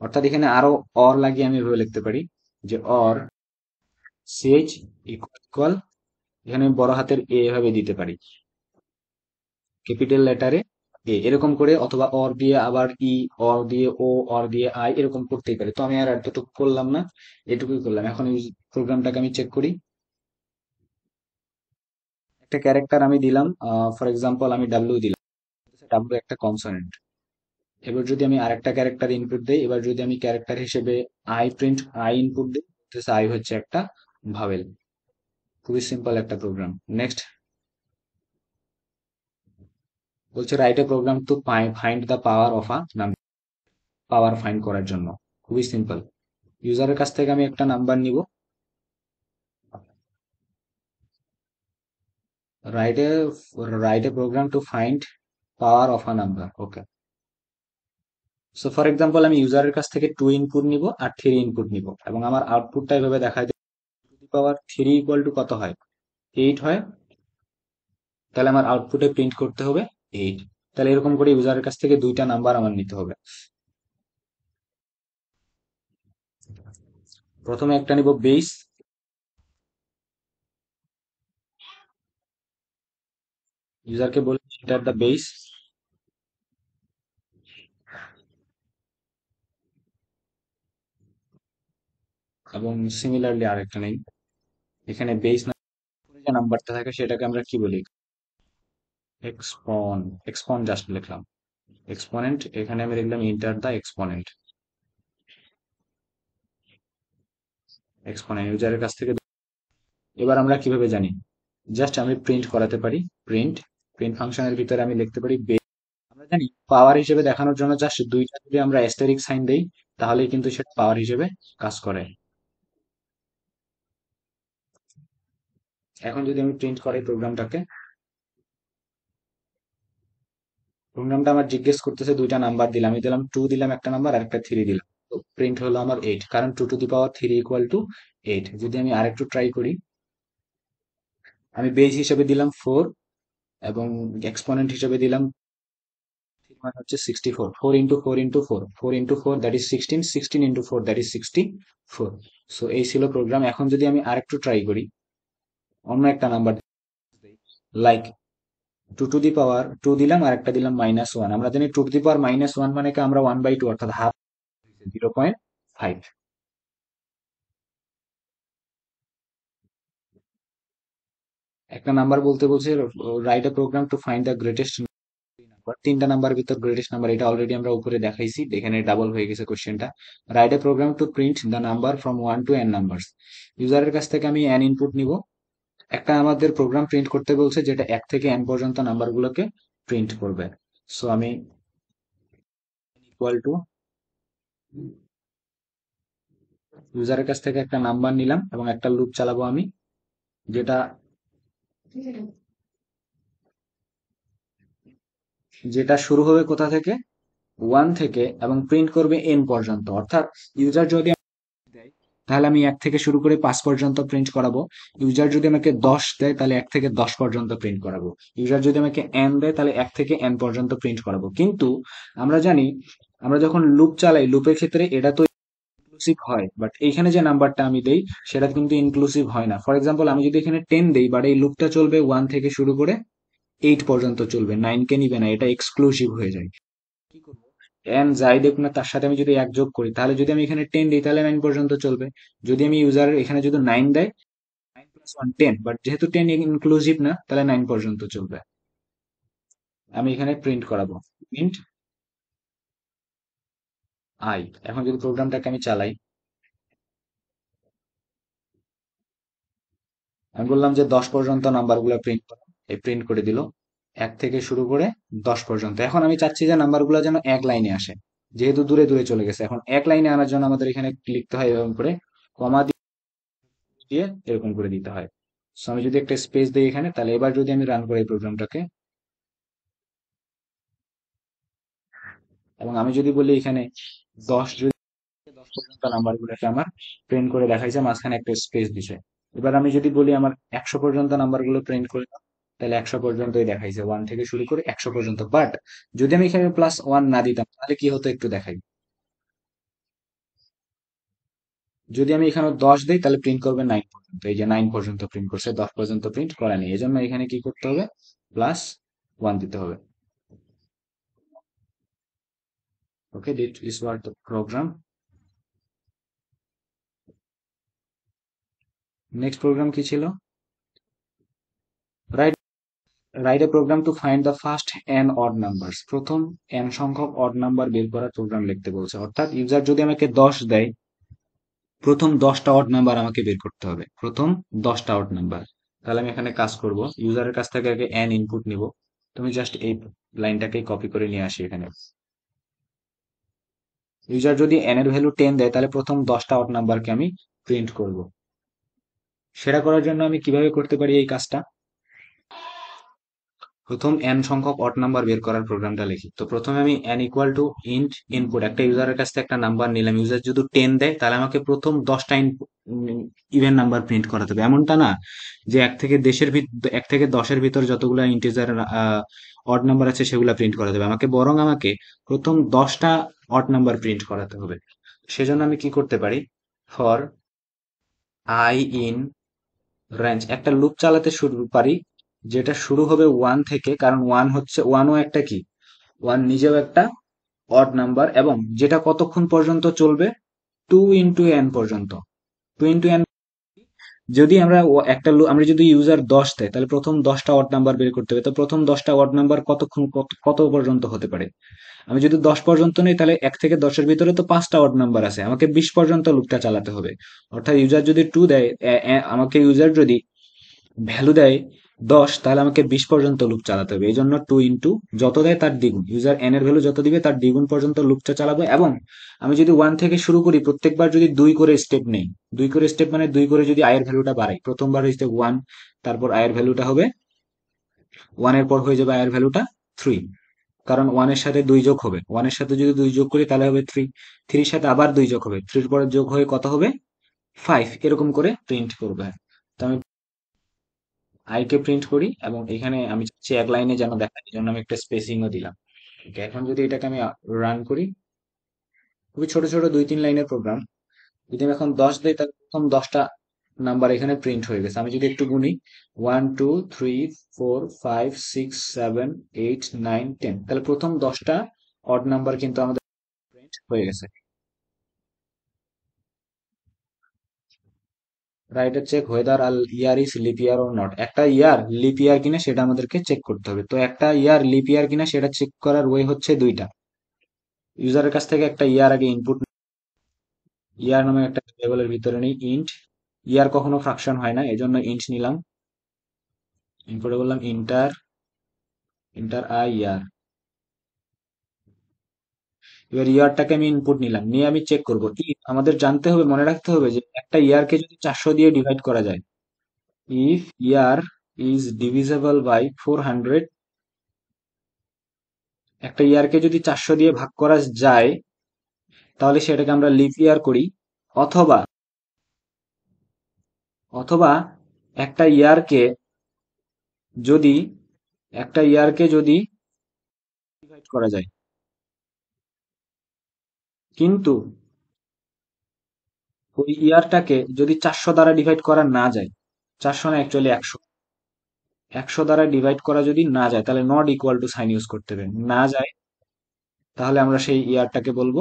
অর্থাৎ এখানে আরো অর লাগিয়ে আমি এভাবে লিখতে পারি যে অর সিএইচ ইকুয়াল, এখানে আমি বড় হাতের এ এভাবে দিতে পারি, ক্যাপিটাল লেটারে এ, এরকম করে, অথবা অর দিয়ে আবার ই, অর দিয়ে ও, অর দিয়ে আই, এরকম করতেই পারি। তো আমি আর এতটুকু করলাম না, এটুকুই করলাম। এখন এই প্রোগ্রামটাকে আমি চেক করি। একটা ক্যারেক্টার আমি দিলাম, ফর এক্সাম্পল আমি ডাব্লিউ দিলাম, ডাব্লিউ একটা কনসোনেন্ট। এবার যদি আমি আরেকটা ক্যারেক্টার ইনপুট দেই, এবার যদি আমি ক্যারেক্টার হিসেবে আই ইনপুট দিই, আই হচ্ছে একটা ভাওয়েল। খুবই সিম্পল একটা প্রোগ্রাম। নেক্সট বলছে write a program to find the power of a number, power find করার জন্য। খুবই সিম্পল। ইউজারের কাছ থেকে আমি একটা নাম্বার নিব, write a write a program to find power of a number. Okay, so for example আমি ইউজারের কাছ থেকে 2 ইনপুট নিব আর 3 ইনপুট নিব, এবং আমার আউটপুটটা এভাবে দেখায় যে পাওয়ার 3 ইকুয়াল টু কত হয়, 8 হয়। তাহলে আমার আউটপুটে প্রিন্ট করতে হবে 8। তাহলে এরকম করে ইউজারের কাছ থেকে দুইটা নাম্বার আমার নিতে হবে। প্রথমে একটা নিব বেস, ইউজারকে বলি এন্টার দ্য বেস, এবং সিমিলারলি আরেকটা নেই। এখানে বেস যে নাম্বারটা থাকে সেটাকে আমরা কি বলি, এক্সপন, এক্সপন জাস্ট লিখলাম, এক্সপোনেন্ট। এখানে আমি লিখলাম ইন্টার দ্য এক্সপোনেন্ট, এক্সপোনেন্ট ইউজারের কাছ থেকে। এবার আমরা কিভাবে জানি, জাস্ট আমি প্রিন্ট করাতে পারি, প্রিন্ট, প্রিন্ট ফাংশনের ভিতরে আমি লিখতে পারি বেস। আমরা জানি পাওয়ার হিসেবে দেখানোর জন্য জাস্ট দুইটা যদি আমরা অ্যাস্টেরিক সাইন দেই, তাহলেই কিন্তু সেটা পাওয়ার হিসেবে কাজ করে। এখন যদি আমি প্রিন্ট করি প্রোগ্রামটাকে, প্রোগ্রামটা আমার জিজ্ঞেস করতেছে দুইটা নাম্বার দিলাম, আমি দিলাম 2 দিলাম একটা নাম্বার, আর একটা 3 দিলাম, তো প্রিন্ট হলো আমার 8, কারণ 2 to the power 3 equal to 8। যদি আমি আরেকটু ট্রাই করি, আমি বেস হিসেবে দিলাম 4, এবং এক্সপোনেন্ট হিসেবে দিলাম, মানে হচ্ছে 64, 4 into 4 into 4, 4 into 4 that is 16, 16 into 4 that is 64। So এই ছিল প্রোগ্রাম। এখন যদি আমি আরেকটু ট্রাই করি, অন্য একটা নাম্বার, লাইক 2 টু দি পাওয়ার 2 দিলাম আর একটা দিলাম -1। আমরা জানি 2 টু দি পাওয়ার -1 মানে কি, আমরা 1/2 অর্থাৎ হাফ, 0.5। একটা নাম্বার বলতে বলছে write a program to find the greatest number, তিনটা নাম্বার ভিতর গ্রেটেস্ট নাম্বার, এটা অলরেডি আমরা উপরে দেখাইছি, এখানে ডাবল হয়ে গেছে কোশ্চেনটা। Write a program to print the number from 1 to n numbers, ইউজারের কাছ থেকে আমি n ইনপুট নিব, একটা আমাদের প্রোগ্রাম প্রিন্ট করতে বলছে যেটা 1 থেকে n পর্যন্ত নাম্বারগুলোকে প্রিন্ট করবে। সো আমি ইকুয়াল টু ইউজারের কাছ থেকে একটা নাম্বার নিলাম এবং একটা লুপ চালাবো আমি, যেটা যেটা শুরু হবে কোথা থেকে, 1 থেকে, এবং প্রিন্ট করবে n পর্যন্ত। অর্থাৎ ইউজার যদি দেয় তাহলে আমি 1 থেকে শুরু করে 5 পর্যন্ত প্রিন্ট করাবো। ইউজার যদি আমাকে 10 দেয় তাহলে 1 থেকে 10 পর্যন্ত প্রিন্ট করাবো। ইউজার যদি আমাকে n দেয় তাহলে 1 থেকে n পর্যন্ত প্রিন্ট করাবো। কিন্তু আমরা জানি, আমরা যখন লুপ চালাই, লুপের ক্ষেত্রে এটা তো ইনক্লুসিভ হয়, বাট এইখানে যে নাম্বারটা আমি দেই সেটা কিন্তু ইনক্লুসিভ হয় না। ফর এক্সাম্পল আমি যদি এখানে 10 দেই, বাট এই লুপটা চলবে 1 থেকে শুরু করে 8 পর্যন্ত চলবে, 9 কে নিবে না, এটা এক্সক্লুসিভ হয়ে যায়। কি করব, এন যাই দেখুন না তার সাথে আমি যদি 1 যোগ করি, তাহলে যদি আমি এখানে 10 দিই তাহলে 9 পর্যন্ত চলবে। যদি আমি ইউজার এখানে যদি 9 দেয়, 9 প্লাস 1 10, বাট যেহেতু 10 ইনক্লুসিভ না, তাহলে 9 পর্যন্ত চলবে। আমি এখানে প্রিন্ট করাবো, প্রিন্ট আই। এখন যদি প্রোগ্রামটাকে আমি চালাই, আমি বললাম যে 10 পর্যন্ত নাম্বারগুলো প্রিন্ট করো, এই প্রিন্ট করে দিল 1 থেকে শুরু করে 10 পর্যন্ত। এখন আমি চাচ্ছি যে নাম্বারগুলো যেন এক লাইনে আসে, যেহেতু দূরে দূরে চলে গেছে। এখন এক লাইনে আনার জন্য আমাদের এখানে লিখতে হয় এরকম করে, কমা দিয়ে এরকম করে দিতে হয়। সো আমি যদি একটা স্পেস দিই এখানে, তাহলে এবার যদি আমি রান করি প্রোগ্রামটাকে, এবং আমি যদি বলি এখানে 10, যদি 10 পর্যন্ত নাম্বারগুলোকে আমার প্রিন্ট করে দেখাইছে, মাঝখানে একটা স্পেস দিছে। এবার আমি যদি বলি আমার 100 পর্যন্ত নাম্বারগুলো প্রিন্ট করে দাও, তাহলে 100 পর্যন্তই দেখাইছে, 1 থেকে শুরু করে 100 পর্যন্ত। বাট যদি আমি এখানে +1 না দিতাম, তাহলে কি হতো একটু দেখাই। যদি আমি এখানে 10 দিই, তাহলে প্রিন্ট করবে 9 পর্যন্ত। এই যে 9 পর্যন্ত প্রিন্ট করছে, 10 পর্যন্ত প্রিন্ট করেনি। এই জন্য এখানে কি করতে হবে, +1 দিতে হবে। Okay, this is what the program. Next program কি ছিল? Right write a program to find the first n odd numbers. প্রথম n সংখ্যক অড নাম্বার বের করার প্রোগ্রাম লিখতে বলছে। অর্থাৎ ইউজার যদি আমাকে 10 দেয়, প্রথম 10টা অড নাম্বার আমাকে বের করতে হবে, প্রথম 10টা অড নাম্বার। তাহলে আমি এখানে কাজ করব, ইউজারের কাছ থেকে আগে n ইনপুট নিব। তুমি জাস্ট এই লাইনটাকেই কপি করে নিয়ে আসি এখানে। ইউজার যদি n এর ভ্যালু 10 দেয়, তাহলে প্রথম 10টা অড নাম্বারকে আমি প্রিন্ট করব। সেটা করার জন্য আমি কিভাবে করতে পারি এই কাজটা? প্রথম n সংখ্যক অড নাম্বার বের করার প্রোগ্রামটা লিখি। তো প্রথমে আমি n equal to int input, একটা ইউজারের কাছ থেকে একটা নাম্বার নিলাম। ইউজার যদি 10 দেয়, তাহলে আমাকে প্রথম 10টা ইভেন নাম্বার প্রিন্ট করাতে হবে। এমনটা না যে 1 থেকে 10-এর ভিতর যতগুলো ইন্টিজার অড নাম্বার আছে সেগুলো প্রিন্ট করাতে হবে আমাকে, বরং আমাকে প্রথম 10টা অড নাম্বার প্রিন্ট করাতে হবে। সেজন্য আমি কি করতে পারি, ফর আই ইন রেঞ্জ একটা লুপ চালাতে শুরু পারি, যেটা শুরু হবে 1 থেকে, কারণ 1ও একটা কি, 1 নিজেও একটা অড নাম্বার, এবং যেটা কতক্ষণ পর্যন্ত চলবে, 2 × n পর্যন্ত। 2 × n, যদি আমরা যদি ইউজার 10 দেয়, তাহলে প্রথম 10টা অড নাম্বার বের করতে হবে। তো প্রথম 10টা অড নাম্বার কতক্ষণ, কত পর্যন্ত হতে পারে? আমি যদি 10 পর্যন্ত নেই, তাহলে 1 থেকে 10-এর ভিতরে তো 5টা অড নাম্বার আছে, আমাকে 20 পর্যন্ত লুপটা চালাতে হবে। অর্থাৎ ইউজার যদি 2 দেয়, আমাকে ইউজার যদি ভ্যালু দেয় 10, তাহলে আমাকে 20 পর্যন্ত লুপ চালাতে হবে। এই জন্য 2 যত দেয় তার দ্বিগুণ, ইউজার n এর ভ্যালু যত দিবে তার দ্বিগুণ পর্যন্ত লুপটা চালাবো। এবং আমি যদি 1 থেকে শুরু করি, প্রত্যেকবার যদি 2 করে স্টেপ নেই, 2 করে স্টেপ মানে 2 করে যদি i এর ভ্যালুটা বাড়াই, প্রথমবার হচ্ছে 1, তারপর i এর ভ্যালুটা হবে 1 এর পর হয়ে যাবে i এর ভ্যালুটা 3, কারণ 1 এর সাথে 2 যোগ হবে। 1 এর সাথে যদি 2 যোগ করি, তাহলে হবে 3, 3 এর সাথে আবার 2 যোগ হবে, 3 এর পরে যোগ হয়ে কত হবে, 5। এরকম করে প্রিন্ট করবে। তো আমি আই কে প্রিন্ট করি, এবং এখানে আমি চাচ্ছি এক লাইনে যেন দেখায়, এই জন্য আমি একটা স্পেসিংও দিলাম। Okay, এখন যদি এটাকে আমি রান করি, খুবই ছোট ছোট 2-3 লাইনের প্রোগ্রাম। যদি আমি এখন 10 দিই, তাহলে প্রথম 10টা নাম্বার এখানে প্রিন্ট হয়ে গেছে। আমি যদি একটু গুনি, 1 2 3 4 5 6 7 8 9 10, তাহলে প্রথম 10টা অড নাম্বার কিন্তু আমাদের প্রিন্ট হয়ে গেছে। Write check whether a year is leap year or not. একটা ইয়ার লিপ ইয়ার কিনা সেটা আমাদেরকে চেক করতে হবে। তো একটা ইয়ার লিপ ইয়ার কিনা সেটা চেক করার ওয়ে হচ্ছে দুইটা। ইউজারের কাছ থেকে একটা ইয়ার আগে ইনপুট, ইয়ার নামে একটা ভেরিয়েবলের ভিতরে নেই ইন্ট। ইয়ার কখনো ফ্রাকশন হয় না, এজন্য ইন্ট নিলাম। ইনপুটে বললাম ইন্টার আই ইয়ার। এবার ইয়ারটাকে আমি ইনপুট নিলাম, নিয়ে আমি চেক করব। আমাদের জানতে হবে, মনে রাখতে হবে যে একটা ইয়ারকে যদি 400 দিয়ে ডিভাইড করা যায়, if year is divisible by 400, একটা ইয়ারকে যদি 400 দিয়ে ভাগ করা যায়, তাহলে সেটাকে আমরা লিপ ইয়ার করি। অথবা অথবা একটা ইয়ারকে যদি ডিভাইড করা যায়, কিন্তু ওই ইয়ারটাকে যদি 400 দ্বারা ডিভাইড করা না যায়, 400 না, অ্যাকচুয়ালি 100, 100 দ্বারা ডিভাইড করা যদি না যায়, তাহলে not equal to sign use করতে হবে। না যায়, তাহলে আমরা সেই ইয়ারটাকে বলবো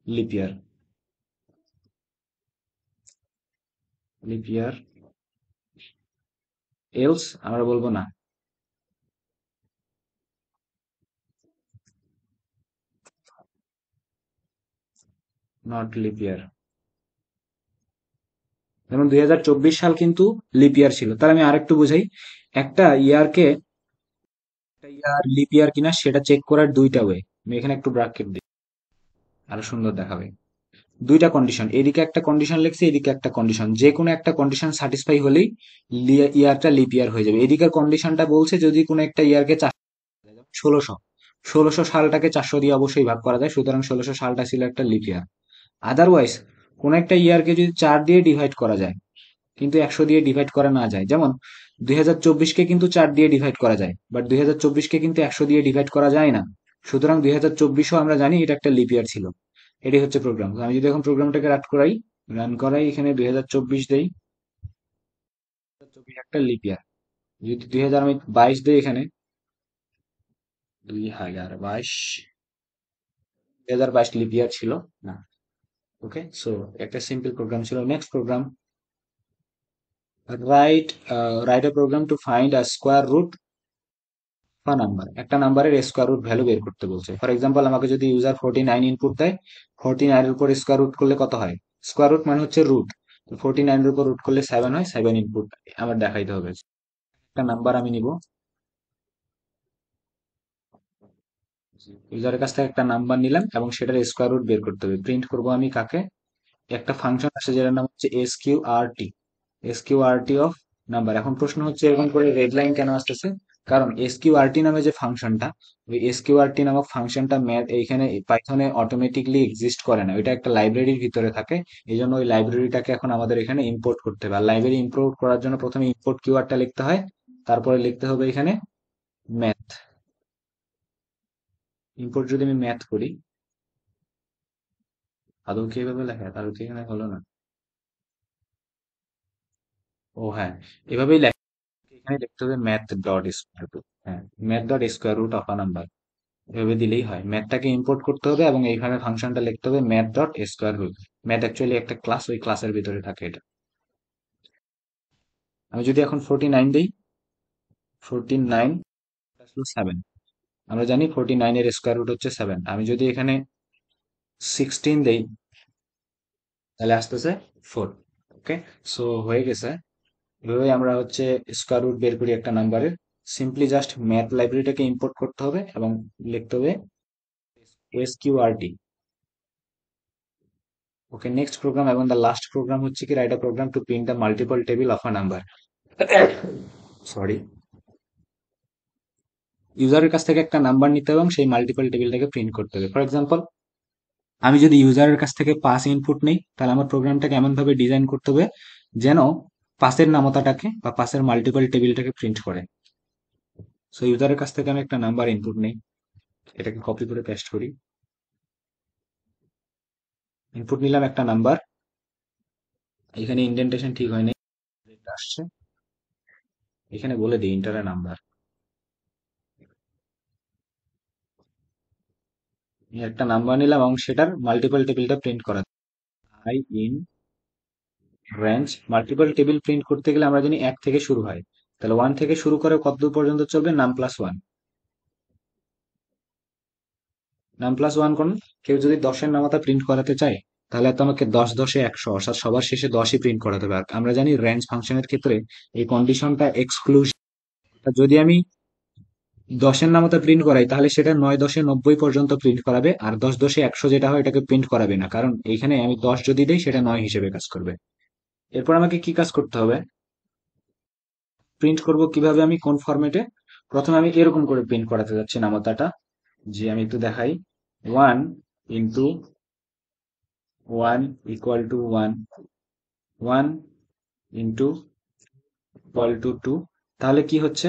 leap year. Leap year, else আমরা বলবো না। Not leap year. যেমন 2024 সাল কিন্তু লিপ ইয়ার ছিল। তাহলে আমি আরেকটু বুঝাই, একটা ইয়ারকে একটা ইয়ার লিপ ইয়ার কিনা সেটা চেক করার দুইটা ওয়ে। আমি এখানে একটু ব্র্যাকেট দিই, আরো সুন্দর দেখাবে। দুইটা কন্ডিশন, এদিকে একটা কন্ডিশন লিখছি, এদিকে একটা কন্ডিশন, যে কোনো একটা কন্ডিশন স্যাটিসফাই হলেই ইয়ারটা লিপ ইয়ার হয়ে যাবে। এদিকের কন্ডিশনটা বলছে যদি কোনো একটা ইয়ারকে 1600, 1600 সালটাকে 400 দিয়ে অবশ্যই ভাগ করা যায়, সুতরাং 1600 সালটা ছিল একটা লিপ ইয়ার। আদারওয়াইজ কোন একটা ইয়ারকে যদি 4 দিয়ে ডিভাইড করা যায় কিন্তু 100 দিয়ে ডিভাইড করা না যায়, যেমন 2024-কে কিন্তু 4 দিয়ে ডিভাইড করা যায়, বাট 2024-কে কিন্তু 100 দিয়ে ডিভাইড করা যায় না। সুতরাং 2024ও আমরা জানি এটা একটা লিপ ইয়ার ছিল। এটাই হচ্ছে প্রোগ্রাম। আমি যদি এখন প্রোগ্রামটাকে রান করাই এখানে 2024 দেই, 2024 একটা লিপ ইয়ার। যদি 2022 দেই এখানে, 2022, 2022 লিপ ইয়ার ছিল না। ওকে, সো একটা সিম্পল প্রোগ্রাম ছিল। Next program, write a program to find a square root of a number। একটা নাম্বারের স্কোয়ার রুট ভ্যালু বের করতে বলছে। ফর এক্সাম্পল, আমাকে যদি ইউজার 49 ইনপুট দেয়, 49 এর উপর স্কোয়ার রুট করলে কত হয়? স্কোয়ার রুট মানে হচ্ছে রুট, 49 এর উপর রুট করলে 7 হয়, 7 ইনপুট আমার দেখাইতে হবে। একটা নাম্বার আমি নিব, ইউজারের কাছ থেকে একটা নাম্বার নিলাম এবং সেটার স্কোয়ার রুট বের করতে হবে। প্রিন্ট করব আমি কাকে? একটা ফাংশন আছে যেটার নাম হচ্ছে এসকিউআরটি, এসকিউআরটি অফ নাম্বার। এখন প্রশ্ন হচ্ছে এরকম করে রেড লাইন কেন আসতেছে? কারণ এসকিউআরটি নামে যে ফাংশনটা, ওই এসকিউআরটি নামক ফাংশনটা ম্যাথ এইখানে পাইথনে অটোমেটিকলি এক্সিস্ট করে না, ওইটা একটা লাইব্রেরির ভিতরে থাকে। এই জন্য ওই লাইব্রেরিটাকে এখন আমাদের এখানে ইম্পোর্ট করতে হবে। আর লাইব্রেরি ইম্পোর্ট করার জন্য প্রথমে ইম্পোর্ট কিওয়ার্ডটা লিখতে হয়, তারপরে লিখতে হবে এখানে ম্যাথ। ইম্পোর্ট যদি আমি ম্যাথ করি, আদৌ কি এভাবে লেখা? তাহলে কি এখানে হলো না? ও হ্যাঁ, এভাবেই লেখা। এখানে লিখতে হবে ম্যাথ ডট স্কোয়ার রুট। হ্যাঁ, math dot square root of a number, এভাবে দিলেই হয়। ম্যাথটাকে ইম্পোর্ট করতে হবে এবং এইখানে ফাংশনটা লিখতে হবে math dot square root. Math actually একটা ক্লাস, ওই ক্লাসের ভিতরে থাকে এটা। আমি যদি এখন 49 দিই, 49 + 7, আমরা জানি 49 এর স্কোয়ার রুট হচ্ছে 7। আমি যদি এখানে 16 দেই, তাহলে আসতেছে 4। ওকে, সো হয়ে গেছে। এভাবে আমরা হচ্ছে স্কোয়ার রুট বের করি একটা নাম্বারের। সিম্পলি জাস্ট ম্যাথ লাইব্রেরিটাকে ইম্পোর্ট করতে হবে এবং লিখতে হবে এসকিউআরটি। ওকে, নেক্সট প্রোগ্রাম এবং দ্য লাস্ট প্রোগ্রাম হচ্ছে কি, write a program to print the multiple table of a number. Sorry, ইউজারের কাছ থেকে একটা নাম্বার নিতে হবে এবং সেই মাল্টিপল টেবিলটাকে প্রিন্ট করতে হবে। ফর এক্সাম্পল, আমি যদি ইউজারের কাছ থেকে 5 ইনপুট নেই, তাহলে আমার প্রোগ্রামটাকে এমন ভাবে ডিজাইন করতে হবে যেন 5-এর নামতাটাকে বা 5-এর মাল্টিপল টেবিলটাকে প্রিন্ট করে। সো ইউজারের কাছ থেকে আমি একটা নাম্বার ইনপুট নেই, এটাকে কপি করে পেস্ট করি। ইনপুট নিলাম একটা নাম্বার, এখানে ইন্ডেন্টেশন ঠিক হয়নি, আসছে এখানে বলে দিই ইন্টারের নাম্বার। একটা নাম্বার নিলাম এবং সেটার মাল্টিপল টেবিলটা প্রিন্ট করা। I in range multiple table print করতে গেলে আমরা জানি 1 থেকে শুরু হয়, তাহলে 1 থেকে শুরু করে কতদূর পর্যন্ত চলবে? নাম+1। নাম+1 কোন? কেউ যদি 10-এর নামতা প্রিন্ট করাতে চায়, তাহলে তো আমাকে 10, 10-এ 100, অর্থাৎ সবার শেষে 10ই প্রিন্ট করাতে হবে। আর আমরা জানি রেঞ্জ ফাংশনের ক্ষেত্রে এই কন্ডিশনটা এক্সক্লুসিভ। যদি আমি 10-এর নামতা প্রিন্ট করাই তাহলে সেটা 9, 10-এ 90 পর্যন্ত প্রিন্ট করাবে, আর 10, 10-এ 100 যেটা হয় এটাকে প্রিন্ট করাবে না, কারণ এইখানে আমি 10 যদি দেই সেটা 9 হিসেবে কাজ করবে। এরপর আমাকে কি কাজ করতে হবে? প্রিন্ট করব কিভাবে, আমি কোন ফরম্যাটে? প্রথমে আমি এরকম করে প্রিন্ট করাতে যাচ্ছি নামতাটা, যে আমি একটু দেখাই। 1 into 1 equal to 1, 1 into equal to 2। তাহলে কি হচ্ছে?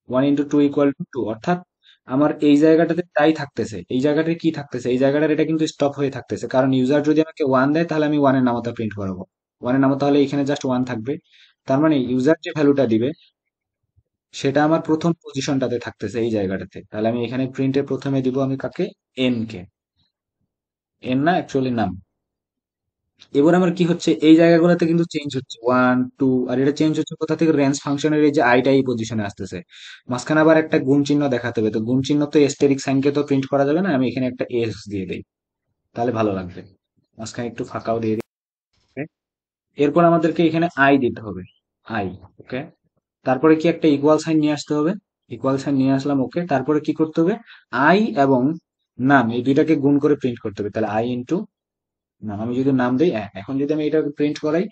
1 ইন্টু 2 ইকুয়াল টু 2, অর্থাৎ আমার এই জায়গাটাতে তাই থাকতেছে, এই জায়গাটায় কি থাকতেছে, এই জায়গাটার এটা কিন্তু স্টপ হয়ে থাকতেছে, কারণ ইউজার যদি আমাকে 1 দেয় তাহলে আমি 1 এর নামতা প্রিন্ট করাবো। 1 এর নামতা হলে এখানে জাস্ট 1 থাকবে। তার মানে ইউজার যে ভ্যালুটা দিবে সেটা আমার প্রথম পজিশনটাতে থাকতেছে এই জায়গাটাতে। তাহলে আমি এখানে প্রিন্টে প্রথমে দিব আমি কাকে, এন কে। এন না, অ্যাকচুয়ালি নাম। এবার আমার কি হচ্ছে, এই জায়গাগুলোতে কিন্তু চেঞ্জ হচ্ছে, 1 2, আর এটা চেঞ্জ হচ্ছে কোথা থেকে, রেঞ্জ ফাংশনের এই যে আইটা এই পজিশনে আসতেছে। মাঝখানে আবার একটা গুণ চিহ্ন দেখাতে হবে, তো গুণ চিহ্ন তো এস্টেরিক সাইনকে তো প্রিন্ট করা যাবে না, আমি এখানে একটা এস দিয়ে দেই, তাহলে ভালো লাগবে। মাঝখানে একটু ফাঁকাও দিয়ে দিই। okay? এরপর আমাদেরকে এখানে আই দিতে হবে, আই। ওকে, তারপরে কি একটা ইকুয়াল সাইন নিয়ে আসতে হবে, ইকুয়াল সাইন নিয়ে আসলাম। ওকে, তারপরে কি করতে হবে, আই এবং নাম এই দুইটাকে গুণ করে প্রিন্ট করতে হবে, তাহলে আই ইন্টু নাম। আমি যদি নাম দিই এক, এখন যদি আমি এটাকে প্রিন্ট করাই,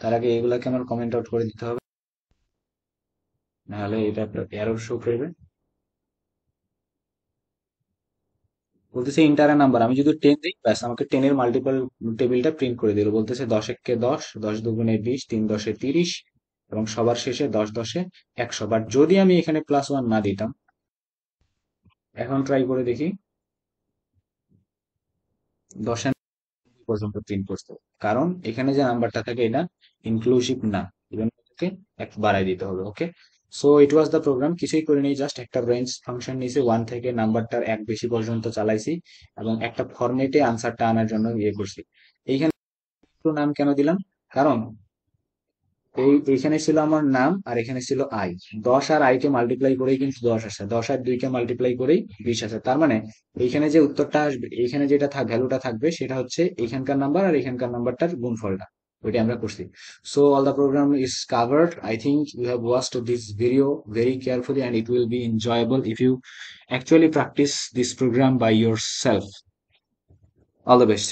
তার আগে এগুলাকে আমার কমেন্ট আউট করে দিতে হবে, নাহলে এটা এরর শো করবে। বলতেছে ইন্টার নাম্বার, আমি যদি 10 দিই ব্যাস আমাকে 10 এর মাল্টিপল টেবিলটা প্রিন্ট করে দিল। বলতেছে 10 একে 10, 10 দুগুণে 20, 3 10 30, এবং সবার শেষে 10 10 100। বাট যদি আমি এখানে +1 না দিতাম, এখন ট্রাই করে দেখি, 10 পর্যন্ত প্রিন্ট করতে হবে। কারণ এখানে যে নাম্বারটা থাকে এটা ইনক্লুসিভ না, এজন্য এটাকে এক বাড়াই দিতে হবে। Okay, so it was the program, কিছুই করিনি, জাস্ট একটা রেঞ্জ ফাংশন নিয়েছি, 1 থেকে নাম্বারটার এক বেশি পর্যন্ত চালাইছি, এবং একটা ফরম্যাটে আনসারটা আনার জন্য ইয়ে করছি। এইখানে একটু নাম কেন দিলাম, কারণ এইখানে ছিল আমার নাম আর এখানে ছিল আই। 10 আর আই কে মাল্টিপ্লাই করেই কিন্তু 10 আসে, 10 আর 2 কে মাল্টিপ্লাই করেই 20 আসে। তার মানে এইখানে যে উত্তরটা আসবে, এইখানে যেটা ভ্যালুটা থাকবে সেটা হচ্ছে এখানকার নাম্বার আর এখানকার নাম্বারটার গুণফলটা, ওইটা আমরা করছি। So all the program is covered. I think you have watched this video very carefully and it will be enjoyable if you actually practice this program by yourself. All the best.